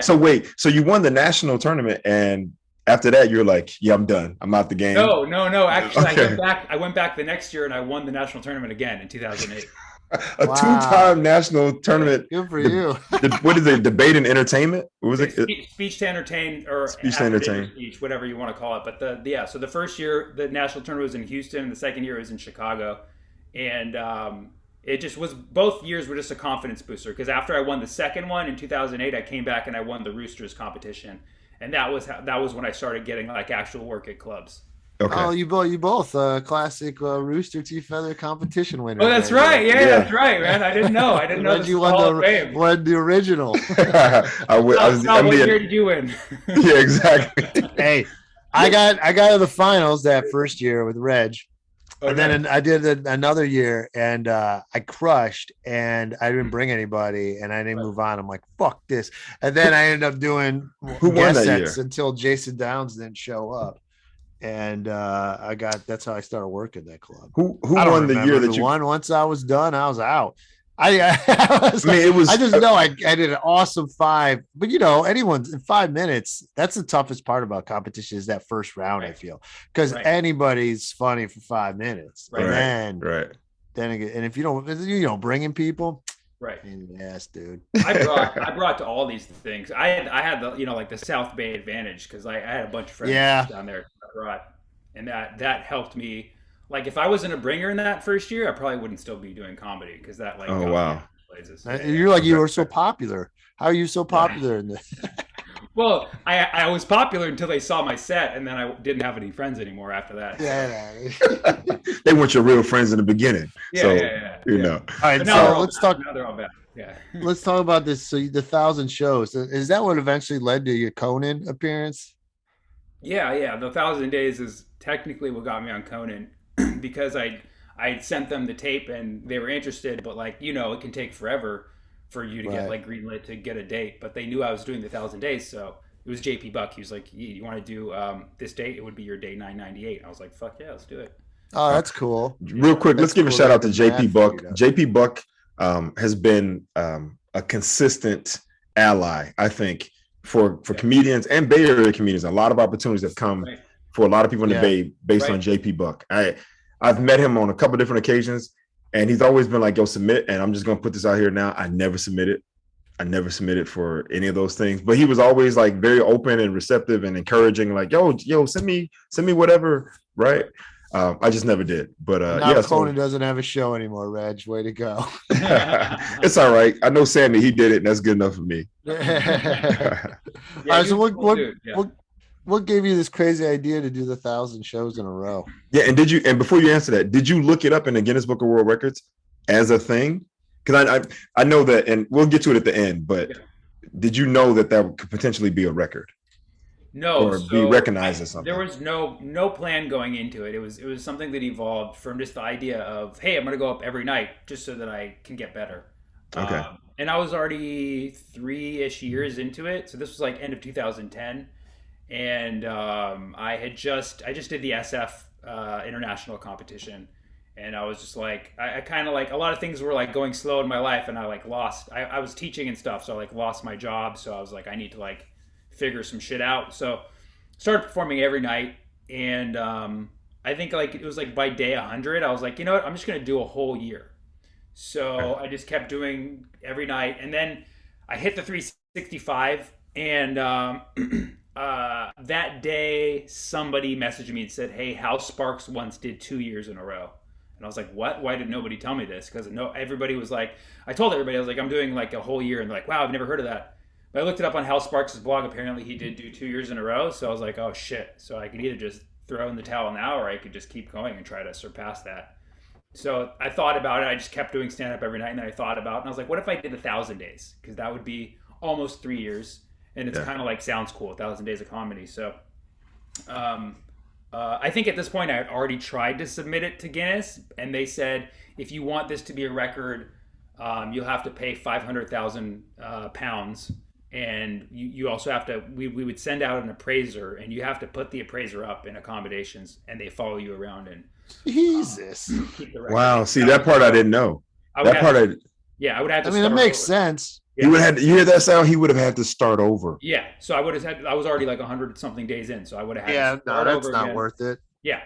So wait, so you won the national tournament, and after that, you're like, "Yeah, I'm done. I'm out the game."
No. Actually, I went back the next year, and I won the national tournament again in 2008.
A two-time national tournament.
Good for you.
What is it? Debate and entertainment? What was it?
Speech to entertain, or
speech to entertain.
Speech, whatever you want to call it. But so the first year the national tournament was in Houston, and the second year was in Chicago, and it just was, both years were just a confidence booster, because after I won the second one in 2008, I came back and I won the Roosters competition, and that was when I started getting actual work at clubs.
Okay.
Oh, you both classic Rooster T-Feather competition winner.
Oh, that's right. Yeah, that's right, man. I didn't know.
You won the original.
What year did you win?
Yeah, exactly.
Hey, I got to the finals that first year with Reg. Okay. And then I did another year, and I crushed, and I didn't bring anybody, and I didn't move on. I'm like, fuck this. And then I ended up doing guest sets until Jason Downs didn't show up. And that's how I started working that club.
Who won the year that you
won? Once I was done, I was out. I just know I did an awesome 5, but anyone's in 5 minutes. That's the toughest part about competition, is that first round. I feel, because anybody's funny for 5 minutes, and then and if you don't bring in people, yes, dude.
I brought to all these things. I had the the South Bay advantage, because I had a bunch of friends down there. And that helped me. If I wasn't a bringer in that first year, I probably wouldn't still be doing comedy, because that
oh wow,
places.
You were so popular. How are you so popular in this?
Well, I was popular until they saw my set, and then I didn't have any friends anymore after that.
Yeah.
They weren't your real friends in the beginning. All
right, so let's talk.
Now they're all back. Yeah.
Let's talk about this. So the 1,000 shows, is that what eventually led to your Conan appearance?
Yeah. The 1,000 days is technically what got me on Conan, because I sent them the tape and they were interested, but it can take forever for you to get greenlit to get a date. But they knew I was doing the 1,000 days, so it was JP Buck. He was like, "You want to do this date? It would be your day 998." I was like, "Fuck yeah, let's do it."
Oh, that's cool.
Real quick, let's give a shout out to JP Buck. JP Buck has been a consistent ally, I think, for comedians and Bay Area comedians. A lot of opportunities have come for a lot of people in the Bay based on JP Buck. I've met him on a couple different occasions, and he's always been like, "Yo, submit." And I'm just gonna put this out here now. I never submitted for any of those things, but he was always very open and receptive and encouraging, like, yo, send me whatever, right? I just never did. But
now Conan doesn't have a show anymore, Reg. Way to go.
It's all right. I know Sammy, he did it, and that's good enough for me.
All right, so what gave you this crazy idea to do the 1,000 shows in a row?
Yeah, and before you answer that, did you look it up in the Guinness Book of World Records as a thing? Because I know that, and we'll get to it at the end, but did you know that could potentially be a record?
No,
or be recognized as something?
There was no plan going into it. It was something that evolved from just the idea of, hey, I'm going to go up every night just so that I can get better.
Okay.
And I was already 3-ish years into it, so this was like end of 2010, and I just did the SF international competition, and I was just like, I kind of like, a lot of things were like going slow in my life, and I like lost. I was teaching and stuff, so I like lost my job, so I was like, I need to like figure some shit out. So started performing every night, and I think like it was like by day 100 I was like, you know what, I'm just gonna do a whole year. So I just kept doing every night, and then I hit the 365, and that day somebody messaged me and said, hey, House Sparks once did 2 years in a row. And I was like, what? Why did nobody tell me this? Because everybody was like, I told everybody, I was like, I'm doing like a whole year, and they're like, wow, I've never heard of that. But I looked it up on Hal Sparks' blog. Apparently he did do 2 years in a row. So I was like, oh shit. So I could either just throw in the towel now, or I could just keep going and try to surpass that. So I thought about it. I just kept doing stand-up every night. And then I thought about it, and I was like, what if I did 1,000 days? Because that would be almost 3 years. And it's kind of like, sounds cool, 1,000 days of comedy. So I think at this point I had already tried to submit it to Guinness. And they said, if you want this to be a record, you'll have to pay 500,000 pounds. And you also have to, we would send out an appraiser, and you have to put the appraiser up in accommodations, and they follow you around and
Jesus.
Wow. See, that part I didn't know.
I would have to.
I mean, it makes sense.
Yeah. You hear that sound? He would have had to start over.
Yeah. So I would have had. I was already like 100 something days in, so I would have had.
Yeah, no, that's not again. Worth it.
Yeah.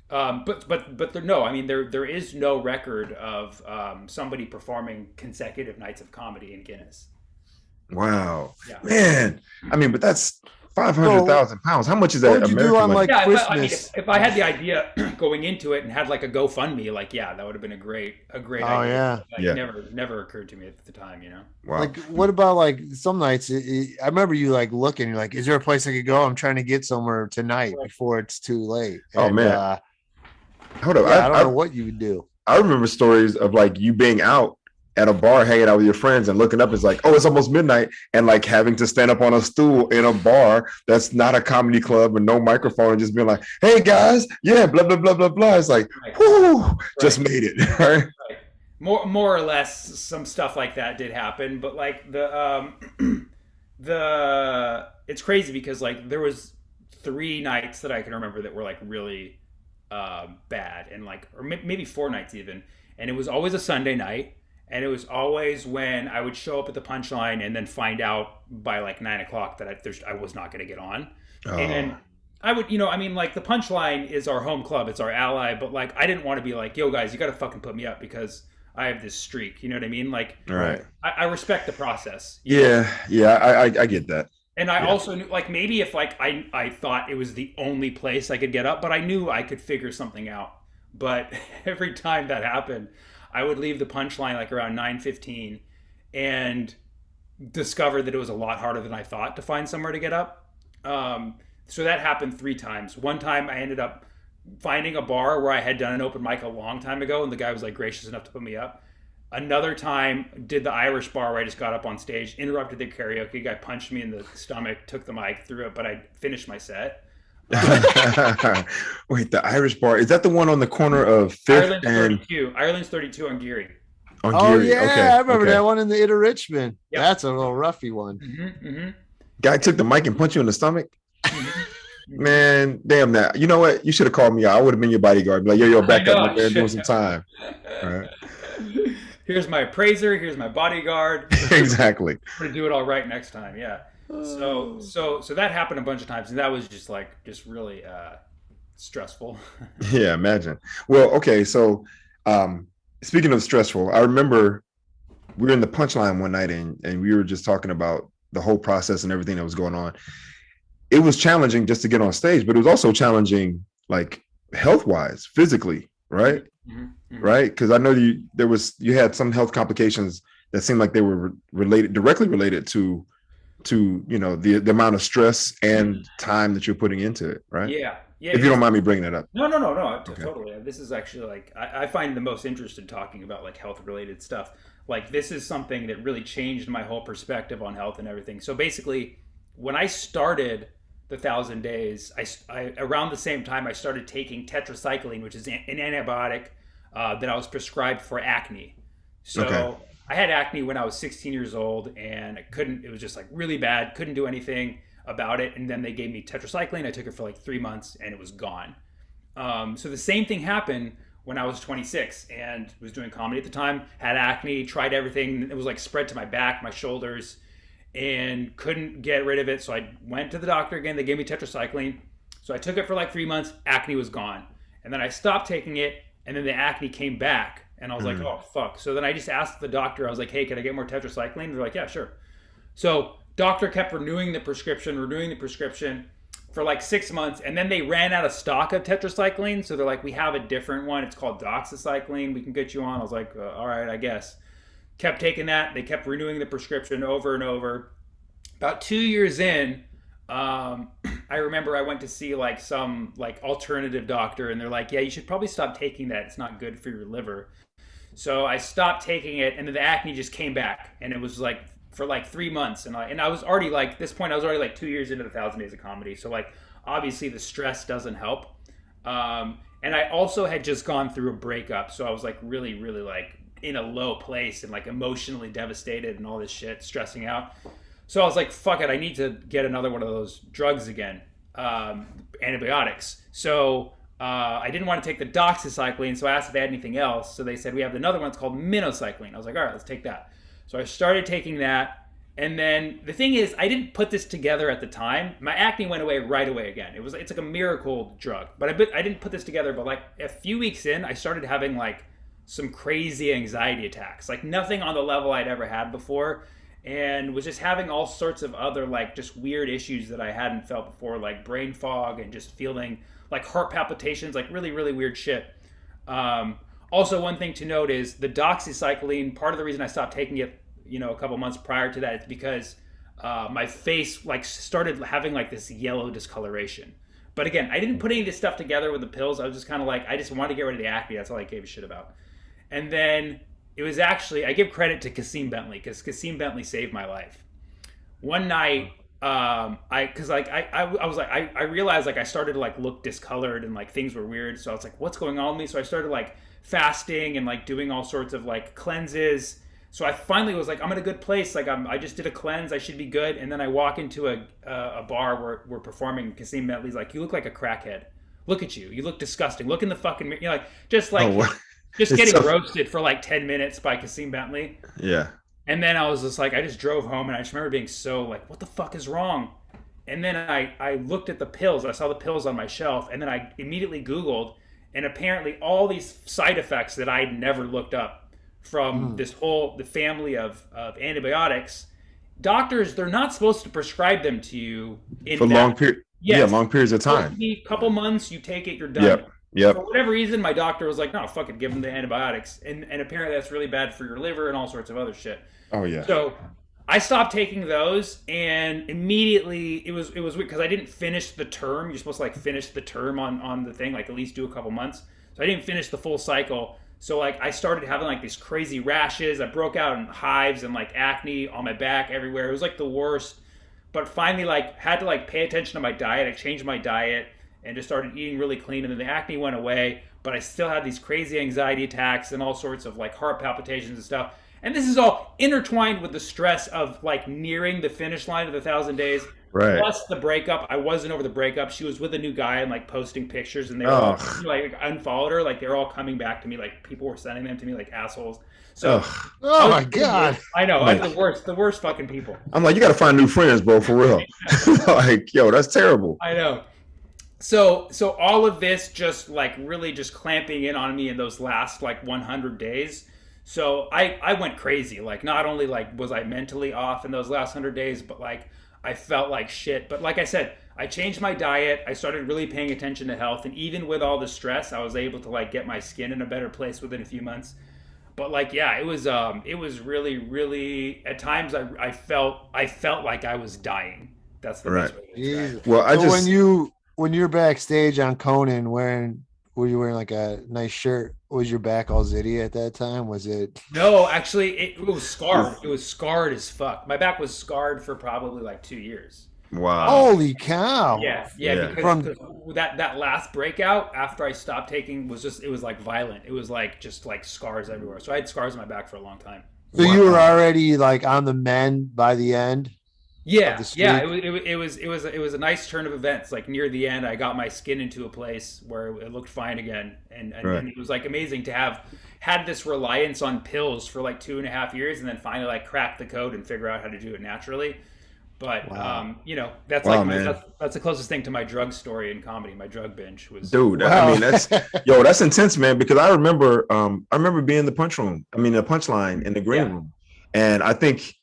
But there, no. I mean, there is no record of somebody performing consecutive nights of comedy in Guinness.
Wow, man. I mean, but that's 500,000 pounds. How much is that?
What would you do on like Christmas?
If I had the idea going into it and had like a GoFundMe, like that would have been a great idea.
Yeah.
Never occurred to me at the time, you know.
Wow.
Like, what about like some nights? I remember you like looking. You're like, is there a place I could go? I'm trying to get somewhere tonight before it's too late.
Oh man. Hold up.
I don't know what you would do.
I remember stories of like you being out at a bar hanging out with your friends and looking up, it's like, oh, it's almost midnight, and like having to stand up on a stool in a bar that's not a comedy club with no microphone, and just being like, hey guys, yeah, blah blah blah blah blah. It's like, whoo, just made it. Right?
More or less some stuff like that did happen, but like the it's crazy because like there was 3 nights that I can remember that were like really bad, and like, or maybe 4 nights even, and it was always a Sunday night. And it was always when I would show up at the Punchline and then find out by like 9 o'clock that I was not going to get on. Oh. And I would, I mean, like the Punchline is our home club. It's our ally. But like, I didn't want to be like, yo guys, you got to fucking put me up because I have this streak. You know what I mean? Like,
right.
I respect the process.
Yeah. I get that.
And I also knew, like, maybe if like I thought it was the only place I could get up, but I knew I could figure something out. But every time that happened, I would leave the Punchline like around 9:15 and discover that it was a lot harder than I thought to find somewhere to get up. So that happened 3 times. One time I ended up finding a bar where I had done an open mic a long time ago, and the guy was like gracious enough to put me up. Another time did the Irish bar where I just got up on stage, interrupted the karaoke, guy punched me in the stomach, took the mic, threw it, but I finished my set.
Wait, the Irish bar, is that the one on the corner of 5th and
32? Ireland's 32 on Geary.
Oh yeah, okay. I remember that one in the Ida Richmond. Yep. That's a little roughy one.
Guy took the mic and punched you in the stomach. Man, damn that. You know what? You should have called me out. I would have been your bodyguard. Be like, yo, back up, my man, doing some time. All right.
Here's my appraiser. Here's my bodyguard.
Exactly.
I'm gonna do it all right next time. Yeah. So that happened a bunch of times, and that was just really stressful.
Yeah, imagine. Well, okay, so speaking of stressful, I remember we were in the Punchline one night, and we were just talking about the whole process and everything that was going on. It was challenging just to get on stage, but it was also challenging, like health wise, physically, right? Mm-hmm. Right. Because I know you had some health complications that seemed like they were directly related to the amount of stress and time that you're putting into it, right?
Yeah.
If you don't mind me bringing it up.
No. Okay. Totally. This is actually like I find the most interested talking about like health related stuff. Like this is something that really changed my whole perspective on health and everything. So basically, when I started the 1,000 days, I around the same time I started taking tetracycline, which is an antibiotic that I was prescribed for acne. So I had acne when I was 16 years old, and it was just like really bad, couldn't do anything about it. And then they gave me tetracycline. I took it for like 3 months and it was gone. So the same thing happened when I was 26 and was doing comedy at the time, had acne, tried everything. It was like spread to my back, my shoulders, and couldn't get rid of it. So I went to the doctor again. They gave me tetracycline. So I took it for like 3 months. Acne was gone. And then I stopped taking it, and then the acne came back. And I was like, oh, fuck. So then I just asked the doctor, I was like, hey, can I get more tetracycline? They're like, yeah, sure. So doctor kept renewing the prescription for like 6 months. And then they ran out of stock of tetracycline. So they're like, we have a different one. It's called doxycycline. We can get you on. I was like, all right, I guess. Kept taking that. They kept renewing the prescription over and over. About 2 years in, I remember I went to see like some like alternative doctor, and they're like, yeah, you should probably stop taking that. It's not good for your liver. So I stopped taking it, and then the acne just came back, and it was like for like 3 months. And I was already like, at this point, I was already like 2 years into the 1,000 Days of Comedy. So like, obviously the stress doesn't help. And I also had just gone through a breakup. So I was like really, really like in a low place and like emotionally devastated and all this shit, stressing out. So I was like, fuck it, I need to get another one of those drugs again, antibiotics. So I didn't want to take the doxycycline, so I asked if they had anything else. So they said, we have another one, it's called minocycline. I was like, all right, let's take that. So I started taking that. And then the thing is, I didn't put this together at the time. My acne went away right away again. It's like a miracle drug. But I didn't put this together. But like a few weeks in, I started having like some crazy anxiety attacks. Like nothing on the level I'd ever had before. And was just having all sorts of other like just weird issues that I hadn't felt before, like brain fog and just feeling like heart palpitations, like really, really weird shit. Also, one thing to note is the doxycycline, part of the reason I stopped taking it, a couple months prior to that, is because my face like started having like this yellow discoloration. But again, I didn't put any of this stuff together with the pills. I was just kind of like, I just wanted to get rid of the acne. That's all I gave a shit about. And then it was actually, I give credit to Kasim Bentley, because Kasim Bentley saved my life. One night, I realized like I started to like look discolored and like things were weird. So I was like, what's going on with me? So I started like fasting and like doing all sorts of like cleanses. So I finally was like, I'm in a good place. Like I just did a cleanse. I should be good. And then I walk into a bar where we're performing. Kasim Bentley's like, you look like a crackhead. Look at you. You look disgusting. Look in the fucking mirror. Like, just like, just getting roasted for like 10 minutes by Kasim Bentley.
Yeah.
And then I was just like, I just drove home, and I just remember being so like, what the fuck is wrong? And then I looked at the pills. I saw the pills on my shelf, and then I immediately Googled, and apparently all these side effects that I'd never looked up from the family of antibiotics, doctors, they're not supposed to prescribe them to you
for long period. Yes. Yeah, long periods of time.
A couple months, you take it, you're done.
Yep.
For whatever reason, my doctor was like, no, fuck it, give them the antibiotics. And apparently that's really bad for your liver and all sorts of other shit.
Oh, yeah.
So I stopped taking those, and immediately it was weird because I didn't finish the term. You're supposed to like finish the term on the thing, like at least do a couple months. So I didn't finish the full cycle. So like I started having like these crazy rashes. I broke out in hives and like acne on my back everywhere. It was like the worst. But finally like had to like pay attention to my diet. I changed my diet and just started eating really clean, and then the acne went away, but I still had these crazy anxiety attacks and all sorts of like heart palpitations and stuff. And this is all intertwined with the stress of like nearing the finish line of the 1,000 days.
Right.
Plus the breakup. I wasn't over the breakup. She was with a new guy and like posting pictures, and they were all, like unfollowed her. Like they're all coming back to me. Like people were sending them to me like assholes. So,
oh my God.
I know. I'm the worst fucking people.
I'm like, you got to find new friends, bro, for real. Like, yo, that's terrible.
I know. So all of this just like really just clamping in on me in those last like 100 days. So I went crazy. Like not only like was I mentally off in those last 100 days, but like I felt like shit. But like I said, I changed my diet. I started really paying attention to health, and even with all the stress, I was able to like get my skin in a better place within a few months. But like, yeah, it was really, really. At times, I felt like I was dying. That's the best way to describe it.
Well,
so when you're backstage on Conan were you wearing like a nice shirt? Was your back all zitty at that time? Was it?
No, actually, it was scarred. It was scarred as fuck. My back was scarred for probably like 2 years.
Wow!
Holy cow!
Yeah. Because that last breakout after I stopped taking was like violent. It was like just like scars everywhere. So I had scars on my back for a long time.
So you were already like on the mend by the end.
Yeah. It was a nice turn of events. Like near the end, I got my skin into a place where it looked fine again, and it was like amazing to have had this reliance on pills for like 2.5 years, and then finally like crack the code and figure out how to do it naturally. But that's that's the closest thing to my drug story in comedy. My drug binge was.
Dude, I mean that's intense, man. Because I remember being in the punchline in the green room, and I think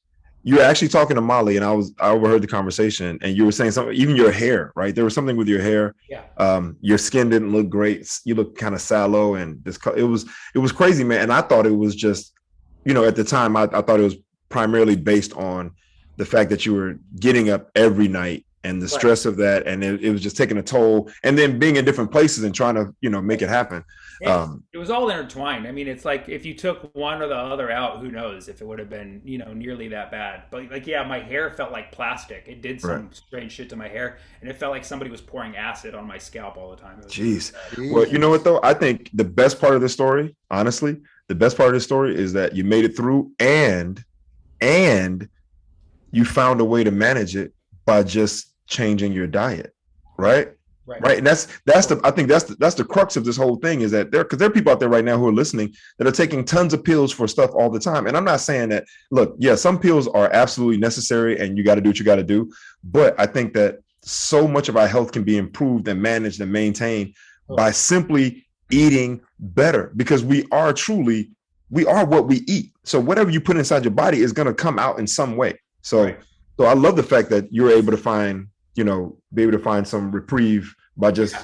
you were actually talking to Molly, and I overheard the conversation, and you were saying something. Even your hair, right? There was something with your hair.
Yeah.
Your skin didn't look great. You looked kind of sallow, and it was crazy, man. And I thought it was just, at the time, I thought it was primarily based on the fact that you were getting up every night and the stress of that, and it was just taking a toll, and then being in different places and trying to make it happen.
It was all intertwined. I mean, it's like if you took one or the other out, who knows if it would have been nearly that bad. But like, yeah, my hair felt like plastic. It did some strange shit to my hair, and it felt like somebody was pouring acid on my scalp all the time.
Jeez. Well, you know what though? I think the best part of the story, honestly, is that you made it through, and you found a way to manage it by just changing your diet, right? Right. And that's the crux of this whole thing, is that there are people out there right now who are listening that are taking tons of pills for stuff all the time. And I'm not saying that, look, yeah, some pills are absolutely necessary and you got to do what you got to do. But I think that so much of our health can be improved and managed and maintained by simply eating better, because we are what we eat. So whatever you put inside your body is going to come out in some way. So I love the fact that you're able to find, be able to find some reprieve by just,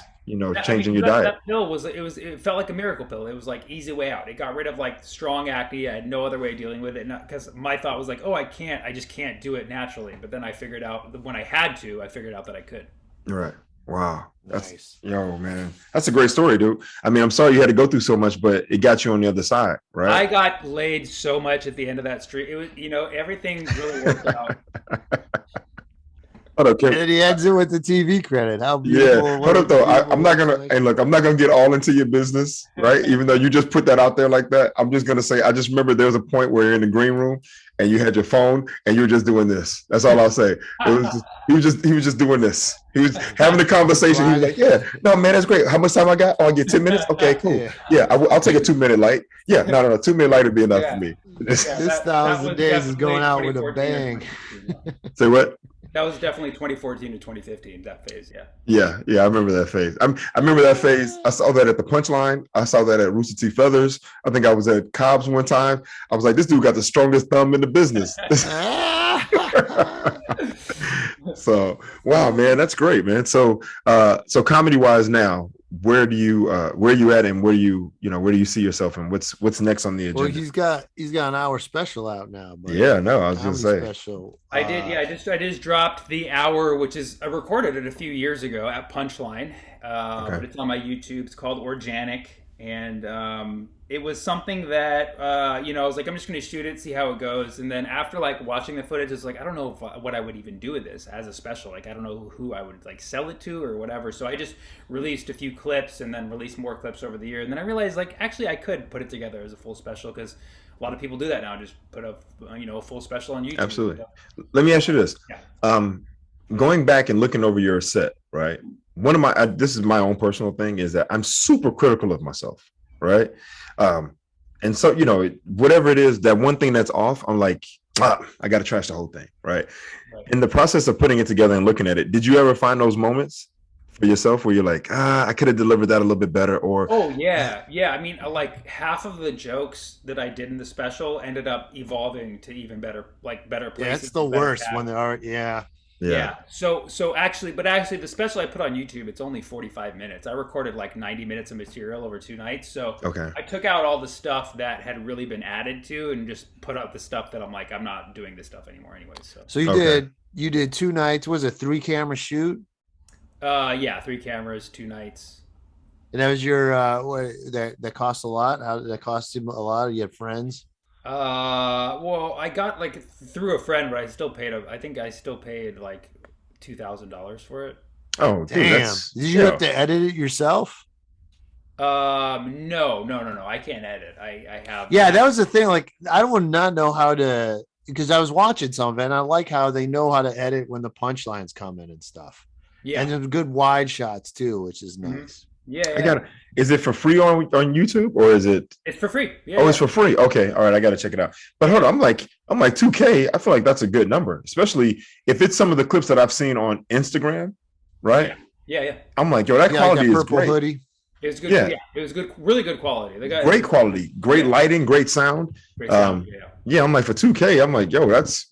changing your diet.
That pill it felt like a miracle pill. It was like easy way out. It got rid of like strong acne. I had no other way of dealing with it. Because my thought was like, oh, I just can't do it naturally. But then I figured out that when I figured out that I could.
Right. Wow. That's
nice.
Yo, man. That's a great story, dude. I mean, I'm sorry you had to go through so much, but it got you on the other side, right?
I got laid so much at the end of that street. It was, everything really worked out.
And he ends it with the TV credit. How beautiful.
Yeah. Hold up though. I'm not gonna get all into your business, right? Even though you just put that out there like that. I'm just gonna say, I just remember there was a point where you're in the green room and you had your phone and you were just doing this. That's all I'll say. He was just doing this. He was having a conversation. He was like, yeah, no, man, that's great. How much time I got? Oh, I get 10 minutes? Okay, cool. Yeah, I'll take a 2-minute light. Yeah, no, 2-minute light would be enough for me.
This 1,000 days is going out with a bang.
Say what?
That was definitely 2014 to 2015, that phase,
Yeah, I remember that phase. I remember that phase. I saw that at the Punchline. I saw that at Rooster T. Feathers. I think I was at Cobb's one time. I was like, this dude got the strongest thumb in the business. So, wow, man, that's great, man. So comedy-wise now, where are you at, and where do you see yourself, and what's next on the agenda?
Well, he's got an hour special out now. But
yeah, no, I was gonna say
special.
I did. Yeah, I just dropped the hour, which is I recorded it a few years ago at Punchline. But it's on my YouTube. It's called Orjanic, and it was something that I was like, I'm just going to shoot it, see how it goes, and then after like watching the footage, it's like I don't know what I would even do with this as a special. Like I don't know who I would like sell it to or whatever. So I just released a few clips and then released more clips over the year, and then I realized like actually I could put it together as a full special, because a lot of people do that now. Just put a full special on YouTube.
Absolutely. Let me ask you this. Yeah. Going back and looking over your set, right? One of this is my own personal thing, is that I'm super critical of myself, right? And so, whatever it is, that one thing that's off, I'm like, I got to trash the whole thing, right? In the process of putting it together and looking at it, did you ever find those moments for yourself where you're like, I could have delivered that a little bit better? Or
yeah. I mean, like half of the jokes that I did in the special ended up evolving to even better places.
Yeah, it's the worst when they are. Yeah.
Yeah. So actually the special I put on YouTube, it's only 45 minutes. I recorded like 90 minutes of material over 2 nights. So I took out all the stuff that had really been added to and just put out the stuff that I'm like, I'm not doing this stuff anymore anyway. So
you did 2 nights. Was it 3 camera shoot?
3 cameras, 2 nights.
And that was your that cost a lot? How did that cost you a lot? You had friends?
Well, I got like through a friend, but I still paid I think I still paid like $2,000 for it.
Oh,
damn! Did you have to edit it yourself?
No. I can't edit. I have.
Yeah, that was the thing. Like, I would not know how to, because I was watching some of it, and I like how they know how to edit when the punchlines come in and stuff. Yeah, and there's good wide shots too, which is nice.
Mm-hmm. Yeah,
I got it. Is it for free on YouTube or is it?
It's for free. Yeah,
it's for free. Okay, all right. I got to check it out. But hold on, I'm like 2K. I feel like that's a good number, especially if it's some of the clips that I've seen on Instagram, right?
Yeah.
I'm like, yo, that quality is great.
Hoodie. It was good. Yeah, it was good. Really good quality.
Great quality, great lighting, great sound. Yeah, I'm like for 2K. I'm like, yo, that's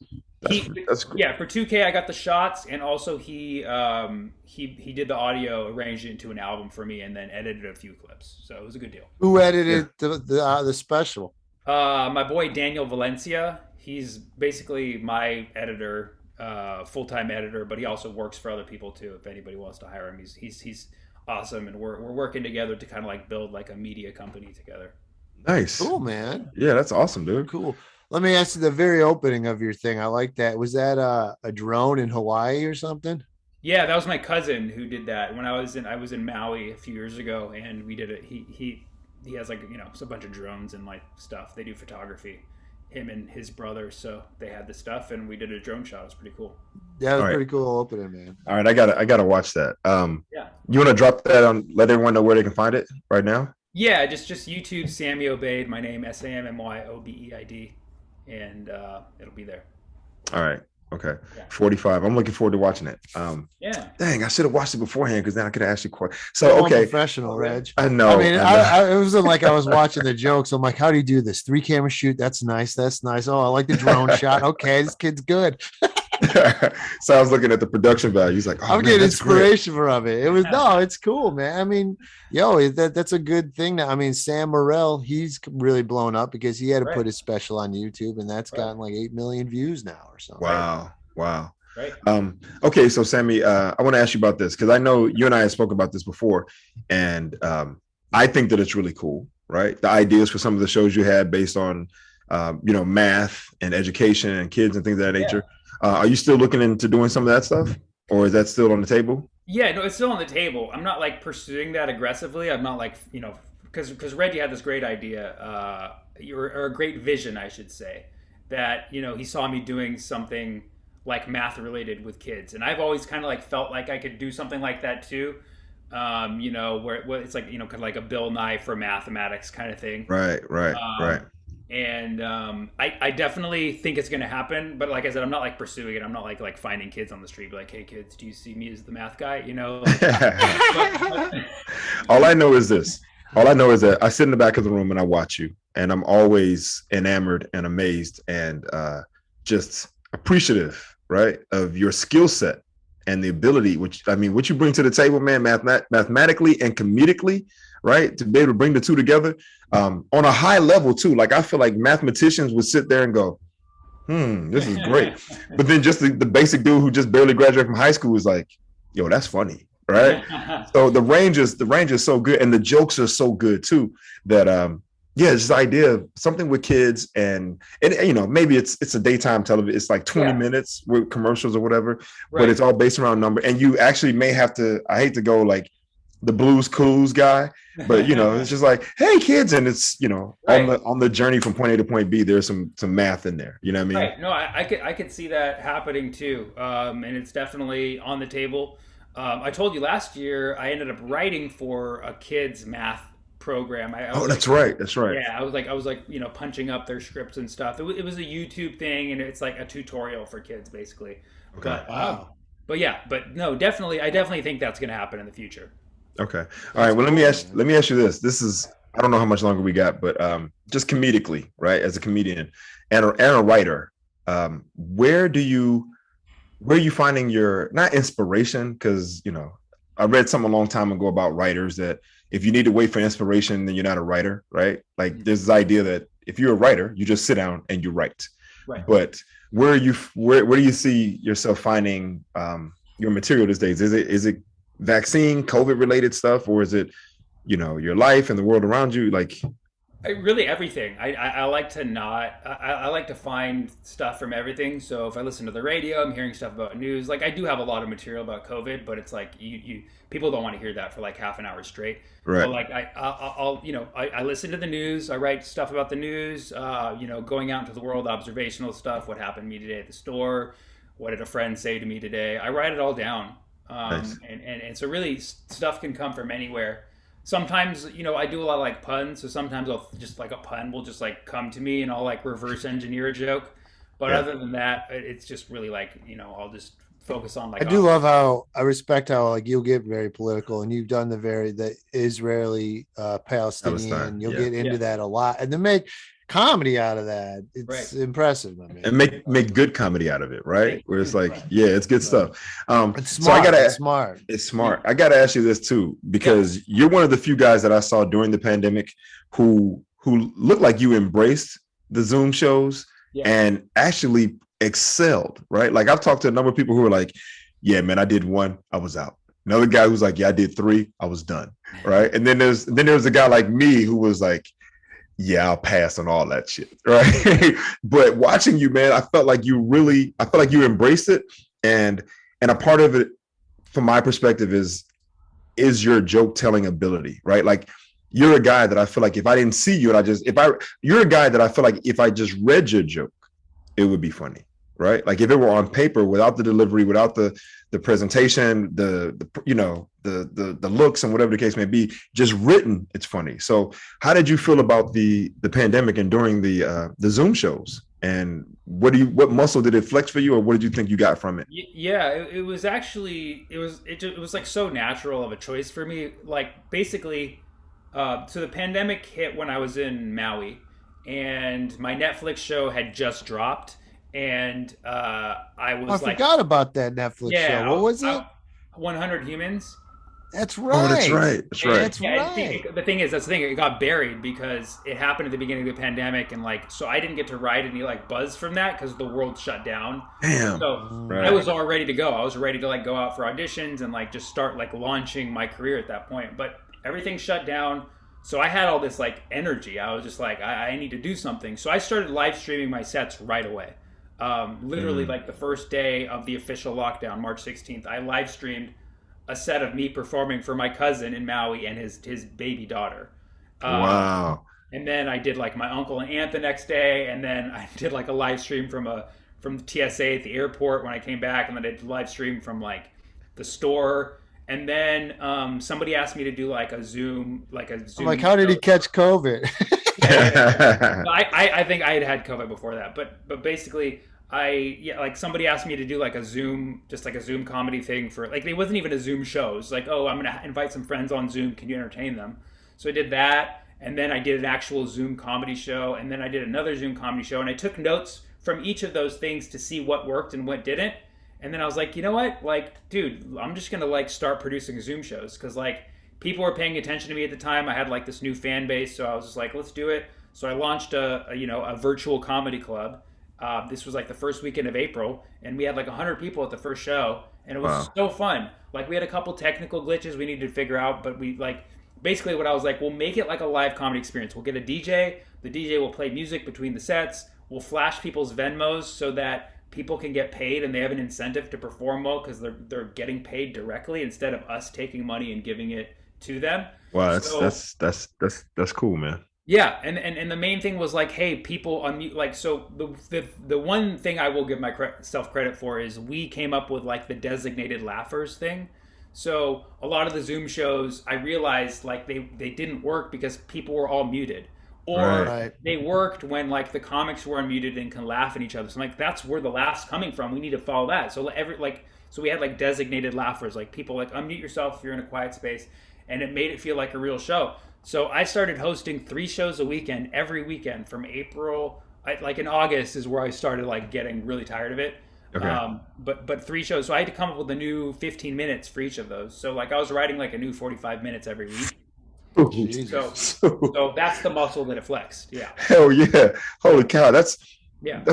cool.
Yeah, for 2K, I got the shots, and also he did the audio, arranged it into an album for me, and then edited a few clips. So it was a good deal.
Who edited the special?
My boy Daniel Valencia. He's basically my editor, full-time editor, but he also works for other people too. If anybody wants to hire him, he's awesome, and we're working together to kind of like build like a media company together.
Nice,
cool, man.
Yeah, that's awesome, dude.
Cool. Let me ask you the very opening of your thing. I like that. Was that a drone in Hawaii or something?
Yeah, that was my cousin who did that. When I was in Maui a few years ago, and we did it. He has like a bunch of drones and like stuff. They do photography. Him and his brother, so they had the stuff, and we did a drone shot. It was pretty cool.
Yeah, it was pretty cool opening, man.
All right, I gotta watch that. You want to drop that on? Let everyone know where they can find it right now.
Yeah, just YouTube Sammy Obeid. My name SAMMYOBEID. And it'll be there.
All right. Okay. Yeah. 45. I'm looking forward to watching it. Dang, I should have watched it beforehand because then I could have asked you questions. So okay.
Professional, Reg.
I know.
I mean, it wasn't like I was watching the jokes. I'm like, how do you do this? 3 camera shoot. That's nice. Oh, I like the drone shot. Okay, this kid's good.
So I was looking at the production value. He's like,
I'm getting inspiration from it. It's cool, man. I mean, that's a good thing. Now, I mean, Sam Morril, he's really blown up because he had to put his special on YouTube, and that's gotten like 8 million views now or something.
Wow. Right. Okay, so Sammy, I want to ask you about this because I know you and I have spoken about this before, and I think that it's really cool, right? The ideas for some of the shows you had based on, math and education and kids and ththings of that nature. Are you still looking into doing some of that stuff, or is that still on the table?
Yeah, no, it's still on the table. I'm not like pursuing that aggressively. I'm not like, because Reggie had this great idea, or a great vision, I should say, that, he saw me doing something like math related with kids. And I've always kind of like felt like I could do something like that too. Where it's like, kind of like a Bill Nye for mathematics kind of thing.
Right.
And I definitely think it's going to happen, but like I said, I'm not like pursuing it. I'm not like finding kids on the street, be like, hey kids, do you see me as the math guy?
All I know is this. All I know is that I sit in the back of the room and I watch you, and I'm always enamored and amazed and just appreciative, right, of your skill set and the ability, what you bring to the table, man, mathematically and comedically, right, to be able to bring the two together on a high level too. Like I feel like mathematicians would sit there and go, this is great. But then just the basic dude who just barely graduated from high school is like, yo, that's funny, right? So the range is so good, and the jokes are so good too that it's this idea of something with kids and maybe it's a daytime television. It's like 20 minutes with commercials or whatever, but it's all based around number. And you actually may have to, I hate to go like the Blues Clues guy, but it's just like, hey kids, and it's on the journey from point A to point B, there's some math in there. You know what I mean?
Right. No, I could see that happening too, and it's definitely on the table. I told you last year I ended up writing for a kids math program.
That's right.
Yeah, I was like punching up their scripts and stuff. It was a YouTube thing, and it's like a tutorial for kids basically.
Okay.
But no, definitely, I definitely think that's going to happen in the future.
Okay. All right. Well, let me ask you this. This is, I don't know how much longer we got, but just comedically, right? As a comedian and a writer, where do you where are you finding your not inspiration? Because I read something a long time ago about writers that if you need to wait for inspiration, then you're not a writer, right? Like there's this idea that if you're a writer, you just sit down and you write.
Right.
But where do you see yourself finding your material these days? Is it vaccine, COVID related stuff, or is it, your life and the world around you? Like
really everything. I like to I like to find stuff from everything. So if I listen to the radio, I'm hearing stuff about news. Like I do have a lot of material about COVID, but it's like you people don't want to hear that for like half an hour straight.
Right.
So like I listen to the news. I write stuff about the news. Going out into the world, observational stuff. What happened to me today at the store? What did a friend say to me today? I write it all down.
Nice.
And so really stuff can come from anywhere. Sometimes, I do a lot of like puns. So sometimes I'll just like a pun will just like come to me and I'll like reverse engineer a joke. But other than that, it's just really like, I'll just focus on like.
I do love how I respect how like you'll get very political and you've done the Israeli Palestinian. You'll get into that a lot and then make comedy out of that. It's impressive, I mean.
And make good comedy out of it, right? Where it's like, it's good stuff.
It's smart.
So it's smart. I gotta ask you this too, because you're one of the few guys that I saw during the pandemic who looked like you embraced the Zoom shows and actually excelled, right? Like I've talked to a number of people who were like, yeah, man, I did one, I was out. Another guy who's like, yeah, I did 3, I was done, right? And then there's a guy like me who was like, yeah, I'll pass on all that shit, right? But watching you, man, I felt like you embraced it, and a part of it, from my perspective, is your joke telling ability, right? Like you're a guy that I feel like if I didn't see you and you're a guy that I feel like if I just read your joke, it would be funny, right? Like if it were on paper, without the delivery, without the presentation, the looks and whatever the case may be, just written, it's funny. So how did you feel about the pandemic and during the Zoom shows? And what muscle did it flex for you, or what did you think you got from it?
Yeah, it was actually it was like so natural of a choice for me. Like basically, so the pandemic hit when I was in Maui, and my Netflix show had just dropped. And I
forgot about that Netflix show. What was it?
100 Humans.
That's right.
Oh, that's right.
That's right.
The thing is, that's the thing. It got buried because it happened at the beginning of the pandemic, and like, so I didn't get to ride any like buzz from that because the world shut down.
Damn.
So I was all ready to go. I was ready to like go out for auditions and like just start like launching my career at that point. But everything shut down. So I had all this like energy. I was just like, I need to do something. So I started live streaming my sets right away. Literally like the first day of the official lockdown, March 16th, I live streamed a set of me performing for my cousin in Maui and his baby daughter.
Wow.
And then I did like my uncle and aunt the next day, and then I did like a live stream from TSA at the airport when I came back, and then I did a live stream from like the store. And then somebody asked me to do like a Zoom. I'm
like, how did he catch COVID?
I think I had COVID before that, but basically like somebody asked me to do like a Zoom, just like a Zoom comedy thing for like, it wasn't even a Zoom show. It was like, oh, I'm gonna invite some friends on Zoom. Can you entertain them? So I did that, and then I did an actual Zoom comedy show, and then I did another Zoom comedy show, and I took notes from each of those things to see what worked and what didn't. And then I was like, you know what? Like, dude, I'm just gonna like start producing Zoom shows because like people were paying attention to me at the time. I had like this new fan base, so I was just like, let's do it. So I launched a virtual comedy club. This was like the first weekend of April, and we had like 100 people at the first show, and it was so fun. Like we had a couple technical glitches we needed to figure out, but we like basically what I was like, we'll make it like a live comedy experience. We'll get a DJ. The DJ will play music between the sets. We'll flash people's Venmos so that people can get paid and they have an incentive to perform well because they're getting paid directly instead of us taking money and giving it to them.
Wow, that's cool, man.
Yeah, and the main thing was like, hey, people unmute. Like, so the one thing I will give myself credit for is we came up with like the designated laughers thing. So a lot of the Zoom shows, I realized like they didn't work because people were all muted. Or they worked when like the comics were unmuted and can laugh at each other. So I'm like, that's where the laugh's coming from. We need to follow that. So so we had like designated laughers, like people like unmute yourself if you're in a quiet space, and it made it feel like a real show. So I started hosting 3 shows a weekend, every weekend from April. Like in August is where I started like getting really tired of it.
Okay.
But 3 shows. So I had to come up with a new 15 minutes for each of those. So like I was writing like a new 45 minutes every week. So that's the muscle that it flexed. Yeah.
Hell yeah. Holy cow. That's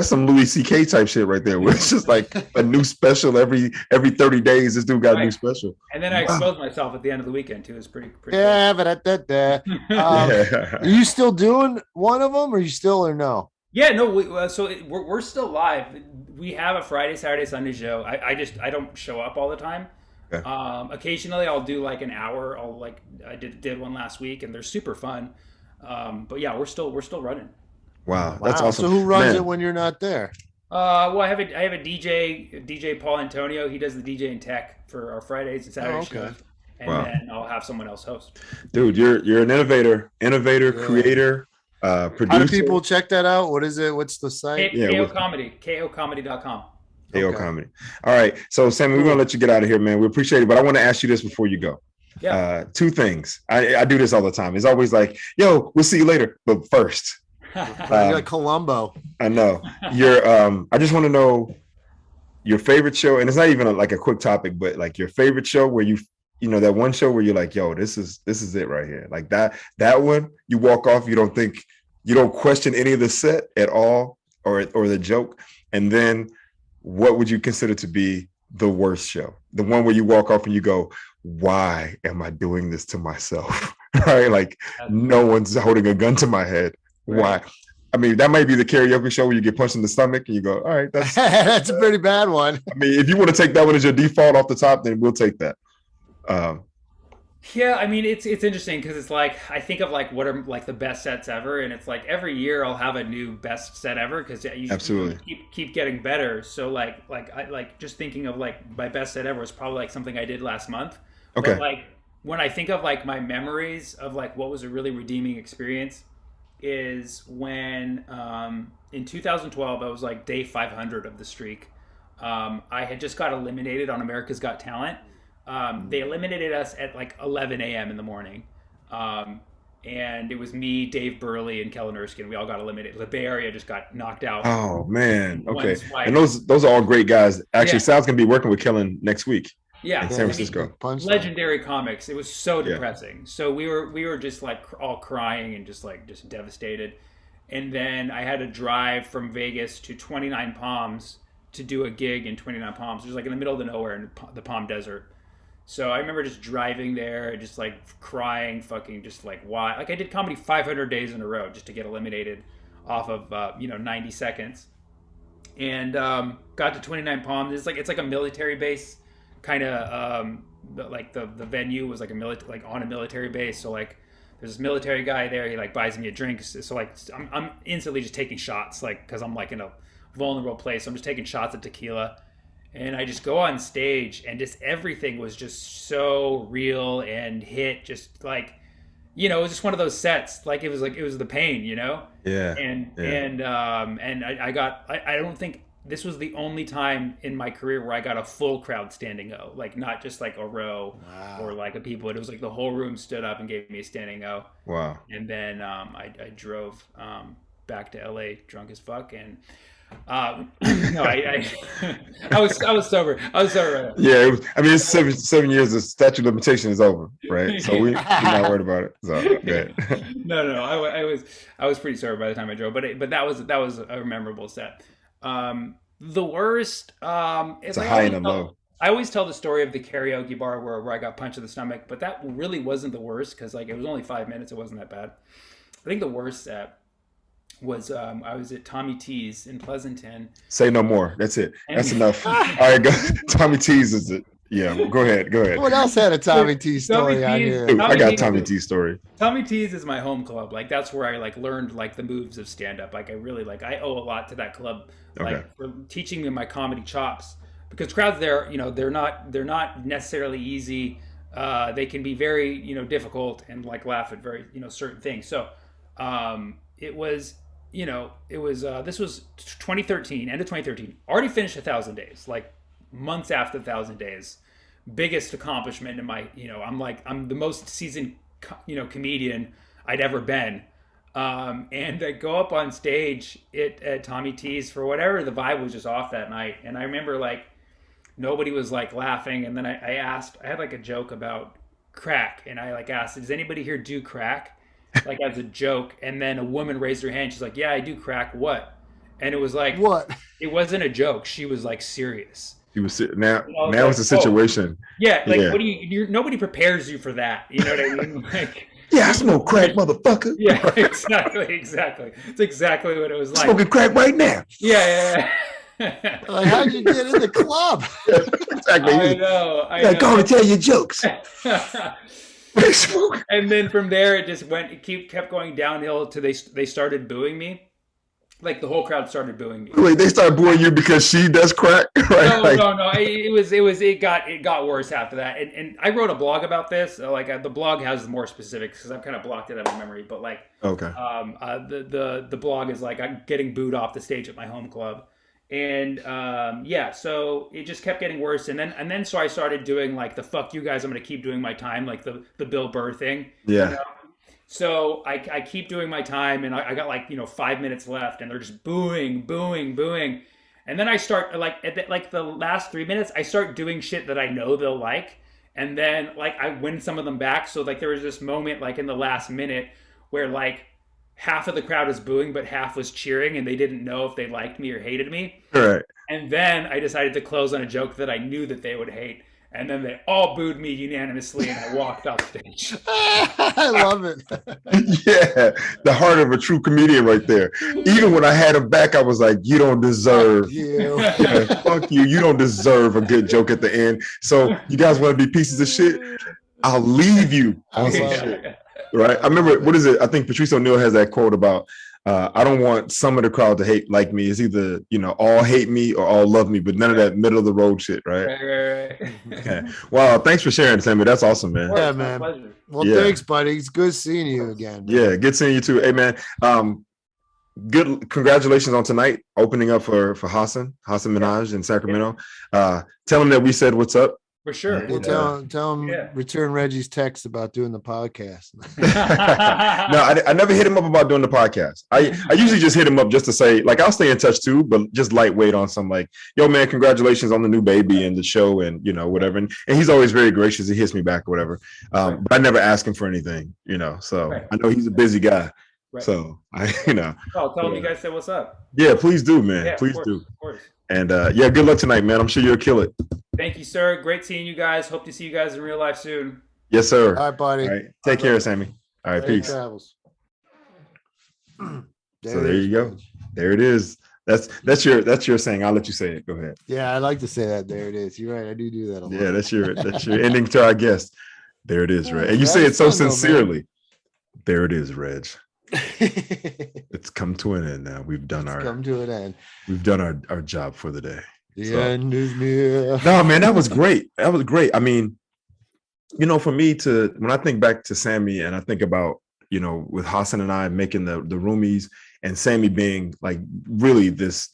some Louis C.K. type shit right there. Where it's just like a new special every 30 days. This dude got a new special.
And then I exposed myself at the end of the weekend too. It's pretty
yeah, but are you still doing one of them, or no?
Yeah, no. We're still live. We have a Friday, Saturday, Sunday show. I don't show up all the time. Okay. Occasionally I'll do like an hour. I did one last week, and they're super fun. But yeah, we're still running.
Wow, that's awesome.
So who runs it when you're not there?
Well, I have a DJ Paul Antonio. He does the DJ and tech for our Fridays and Saturdays shows, and then I'll have someone else host.
Dude, you're an innovator, creator, producer.
How do people check that out? What is it? What's the site?
KO Comedy, KOComedy.com.
KO Comedy. All right. So, Sammy, we're going to let you get out of here, man. We appreciate it. But I want to ask you this before you go.
Yeah.
2 things. I do this all the time. It's always like, yo, we'll see you later. But first.
You're like Columbo.
I know. I just want to know your favorite show. And it's not even like a quick topic, but like your favorite show where you know, that one show where you're like, yo, this is it right here. Like that one, you walk off, you don't question any of the set at all or the joke. And then what would you consider to be the worst show? The one where you walk off and you go, why am I doing this to myself? Right? Like no one's holding a gun to my head. Right. Why? I mean, that might be the karaoke show where you get punched in the stomach and you go, all right, that's
that's a pretty bad one.
I mean, if you want to take that one as your default off the top, then we'll take that.
Yeah, I mean, it's interesting because it's like I think of like what are like the best sets ever, and it's like every year I'll have a new best set ever because you keep getting better. So I just thinking of like my best set ever was probably like something I did last month.
Okay.
But like when I think of like my memories of like what was a really redeeming experience is when in 2012 I was like day 500 of the streak. I had just got eliminated on America's Got Talent. They eliminated us at like 11 a.m. in the morning. And it was me, Dave Burley, and Kellen Erskine. We all got eliminated. The Bay Area just got knocked out.
Oh, man. Okay. And those are all great guys. Actually, Sal's going to be working with Kellen next week.
Yeah.
In San Francisco.
Legendary comics. It was so depressing. Yeah. So we were just like all crying and just devastated. And then I had to drive from Vegas to 29 Palms to do a gig in 29 Palms. It was like in the middle of the nowhere in the Palm Desert. So I remember just driving there, just like crying, fucking just like why? Like I did comedy 500 days in a row just to get eliminated off of 90 seconds, and got to 29 Palms. It's like a military base, kind of like the venue was like on a military base. So like there's this military guy there. He like buys me a drink. So like I'm instantly just taking shots, like because I'm like in a vulnerable place. So I'm just taking shots of tequila. And I just go on stage and just everything was just so real and hit just like, it was just one of those sets. Like it was the pain,
Yeah.
And I don't think this was the only time in my career where I got a full crowd standing O, like not just like a row or like a people. It was like the whole room stood up and gave me a standing O.
Wow.
And then I drove back to LA drunk as fuck and no, I was sober. I was sober. Right now.
Yeah, it's 7 years. The statute of limitation is over, right? So we're not worried about it. So good.
No, I was pretty sober by the time I drove, but that was a memorable set. The worst.
It's a high and a low.
I always tell the story of the karaoke bar where I got punched in the stomach, but that really wasn't the worst because like it was only 5 minutes. It wasn't that bad. I think the worst set was I was at Tommy T's in Pleasanton.
Say no more. That's it. That's enough. All right, go. Tommy T's is it? Yeah, go ahead.
What else had a Tommy T story out here?
Dude, I got Tommy T story.
Tommy T's is my home club. Like that's where I like learned like the moves of stand up. Like I really I owe a lot to that club, like for teaching me my comedy chops. Because crowds there, they're not necessarily easy. They can be very difficult and like laugh at very certain things. So it was. This was 2013, end of 2013. Already finished 1,000 days, like months after 1,000 days. Biggest accomplishment in my, I'm the most seasoned, comedian I'd ever been. And I go up on stage at Tommy T's for whatever, the vibe was just off that night. And I remember like nobody was like laughing. And then I asked, I had like a joke about crack. And I like asked, does anybody here do crack? Like as a joke. And then a woman raised her hand. She's like, yeah, I do crack. What? And it was like,
what?
It wasn't a joke. She was like serious.
He was now it's a situation.
Oh. Yeah. Like, what do you, nobody prepares you for that. You know what I mean? Like,
yeah, I smoke crack, motherfucker.
Yeah, exactly. It's exactly what it was like.
Smoking crack right now.
Yeah.
Like, how'd you get in the club?
Exactly.
I know.
Go and tell your jokes.
And then from there, it just kept going downhill till they started booing me. Like the whole crowd started booing me.
Wait, they started booing you because she does crack? Right?
No. It got worse after that. And I wrote a blog about this. Like the blog has more specifics because I've kind of blocked it out of memory. But like,
okay.
The blog is like I'm getting booed off the stage at my home club, and so it just kept getting worse. And then so I started doing like the fuck you guys, I'm gonna keep doing my time, like the Bill Burr thing.
Yeah.
You know? So I keep doing my time, and I got like 5 minutes left, and they're just booing, and then I start like the last 3 minutes, I start doing shit that I know they'll like, and then like I win some of them back. So like there was this moment like in the last minute where like half of the crowd was booing, but half was cheering, and they didn't know if they liked me or hated me.
Right.
And then I decided to close on a joke that I knew that they would hate. And then they all booed me unanimously, and I walked off stage.
I love it.
Yeah, the heart of a true comedian right there. Even when I had him back, I was like, you don't deserve.
Fuck you.
Yeah, fuck you. You don't deserve a good joke at the end. So you guys want to be pieces of shit? I'll leave you on some shit. Right? I remember, what is it? I think Patrice O'Neal has that quote about, I don't want some of the crowd to hate like me. It's either, all hate me or all love me, but none of that middle of the road shit, right?
Right.
Okay. Wow, thanks for sharing, Sammy. That's awesome, man.
Yeah, man. Well, thanks, buddy. It's good seeing you again. Man.
Yeah, good seeing you too. Hey, man. Good. Congratulations on tonight, opening up for Hassan Minhaj in Sacramento. Tell him that we said what's up.
For sure.
We'll tell him return Reggie's text about doing the podcast.
No, I never hit him up about doing the podcast. I usually just hit him up just to say, like, I'll stay in touch too, but just lightweight on some like, yo, man, congratulations on the new baby and the show and, whatever. And he's always very gracious. He hits me back or whatever. But I never ask him for anything, so right. I know he's a busy guy. Right. So
tell him you guys said what's up.
Yeah, please do, man.
Yeah,
please do.
Of course.
And good luck tonight, man. I'm sure you'll kill it.
Thank you, sir. Great seeing you guys. Hope to see you guys in real life soon.
Yes, sir.
All right, buddy.
All right. Take care, Sammy. All right, peace.
Travels.
There you go. There it is. That's your saying. I'll let you say it. Go ahead.
Yeah, I like to say that. There it is. You're right. I do that a lot.
Yeah, that's your ending to our guest. There it is, Reg. And you say it so sincerely. There it is, Reg. It's come to an end now. We've done We've done our job for the day.
The end is near.
No, man, that was great. I mean, for me when I think back to Sammy and I think about, with Hassan and I making the roomies and Sammy being like really this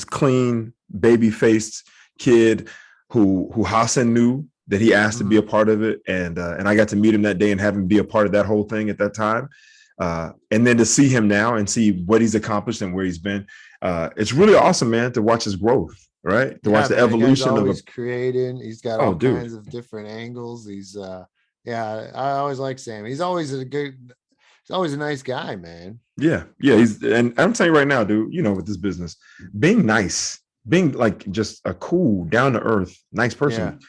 clean, baby-faced kid who Hassan knew that he asked to be a part of it. And I got to meet him that day and have him be a part of that whole thing at that time. And then to see him now and see what he's accomplished and where he's been, it's really awesome, man, to watch his growth, right? To watch the evolution of
creating. He's got all kinds of different angles. He's I always like Sam. He's always a nice guy, man.
Yeah. And I'm telling you right now, dude, with this business, being nice, being like just a cool, down to earth, nice person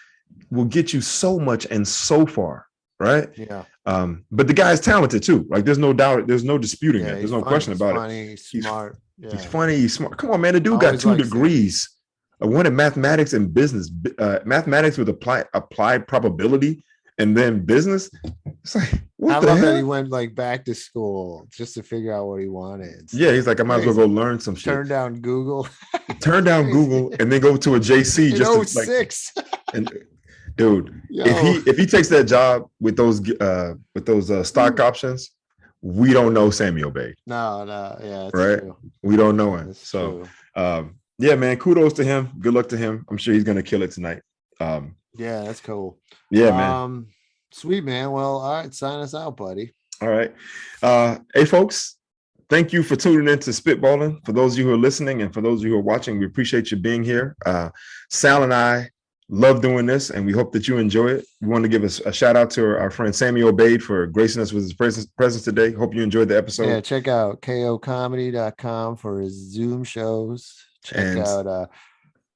will get you so much and so far. Right.
Yeah.
But the guy's talented too. Like there's no doubt, there's no disputing that. There's no question about it.
He's smart.
He's funny. He's smart. Come on, man. The dude got 2 degrees. One in mathematics and business. Mathematics with applied probability, and then business. It's like
I love that he went like back to school just to figure out what he wanted.
Yeah, he's like, I might as well go learn some shit.
Turn down Google.
And then go to a JC
in
just
06.
And dude, if he takes that job with those stock options, we don't know Sammy Obeid.
No, yeah,
right.
True.
We don't know him.
That's
so,
true.
Yeah, man, kudos to him. Good luck to him. I'm sure he's gonna kill it tonight.
Yeah, that's cool.
Yeah, man.
Sweet, man. Well, all right, sign us out, buddy.
All right. Hey, folks, thank you for tuning in to Spitballin. For those of you who are listening and for those of you who are watching, we appreciate you being here. Sal and I love doing this, and we hope that you enjoy it. We want to give a shout out to our friend Sammy Obeid for gracing us with his presence today. Hope you enjoyed the episode.
Yeah, check out kocomedy.com for his Zoom shows. Check out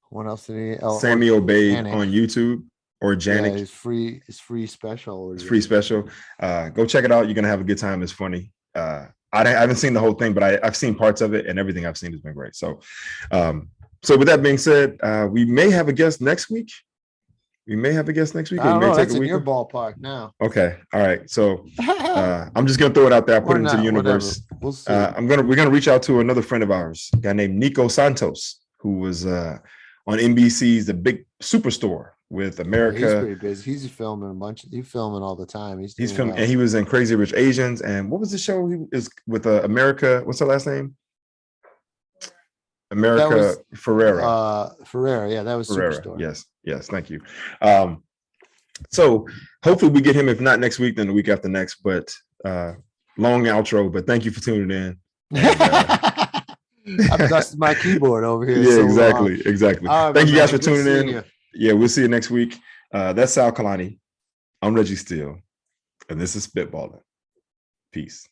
what else did he?
Sammy Obeid on YouTube. Orjanic.
Yeah, it's free special.
It's free special. Go check it out. You're gonna have a good time. It's funny. I haven't seen the whole thing, but I've seen parts of it, and everything I've seen has been great. So, so with that being said, we may have a guest next week. I don't
know. That's in your ballpark now.
Okay. All right. So I'm just gonna throw it out there. I put it into the universe. We'll see. We're gonna reach out to another friend of ours, a guy named Nico Santos, who was on NBC's The Big Superstore with America.
He's pretty busy. He's filming He's filming all the time.
He's filming, and he was in Crazy Rich Asians. And what was the show? He is with America. What's her last name? America Ferrera.
Ferrera, yeah, that was
Ferrera.
Superstore.
Yes, thank you. So hopefully we get him. If not next week, then the week after next. But long outro. But thank you for tuning in.
I've dusted my keyboard over here.
Yeah, so exactly.
Right,
thank you guys for tuning in.
You.
Yeah, we'll see you next week. That's Sal Kalani. I'm Reggie Steele, and this is Spitballin. Peace.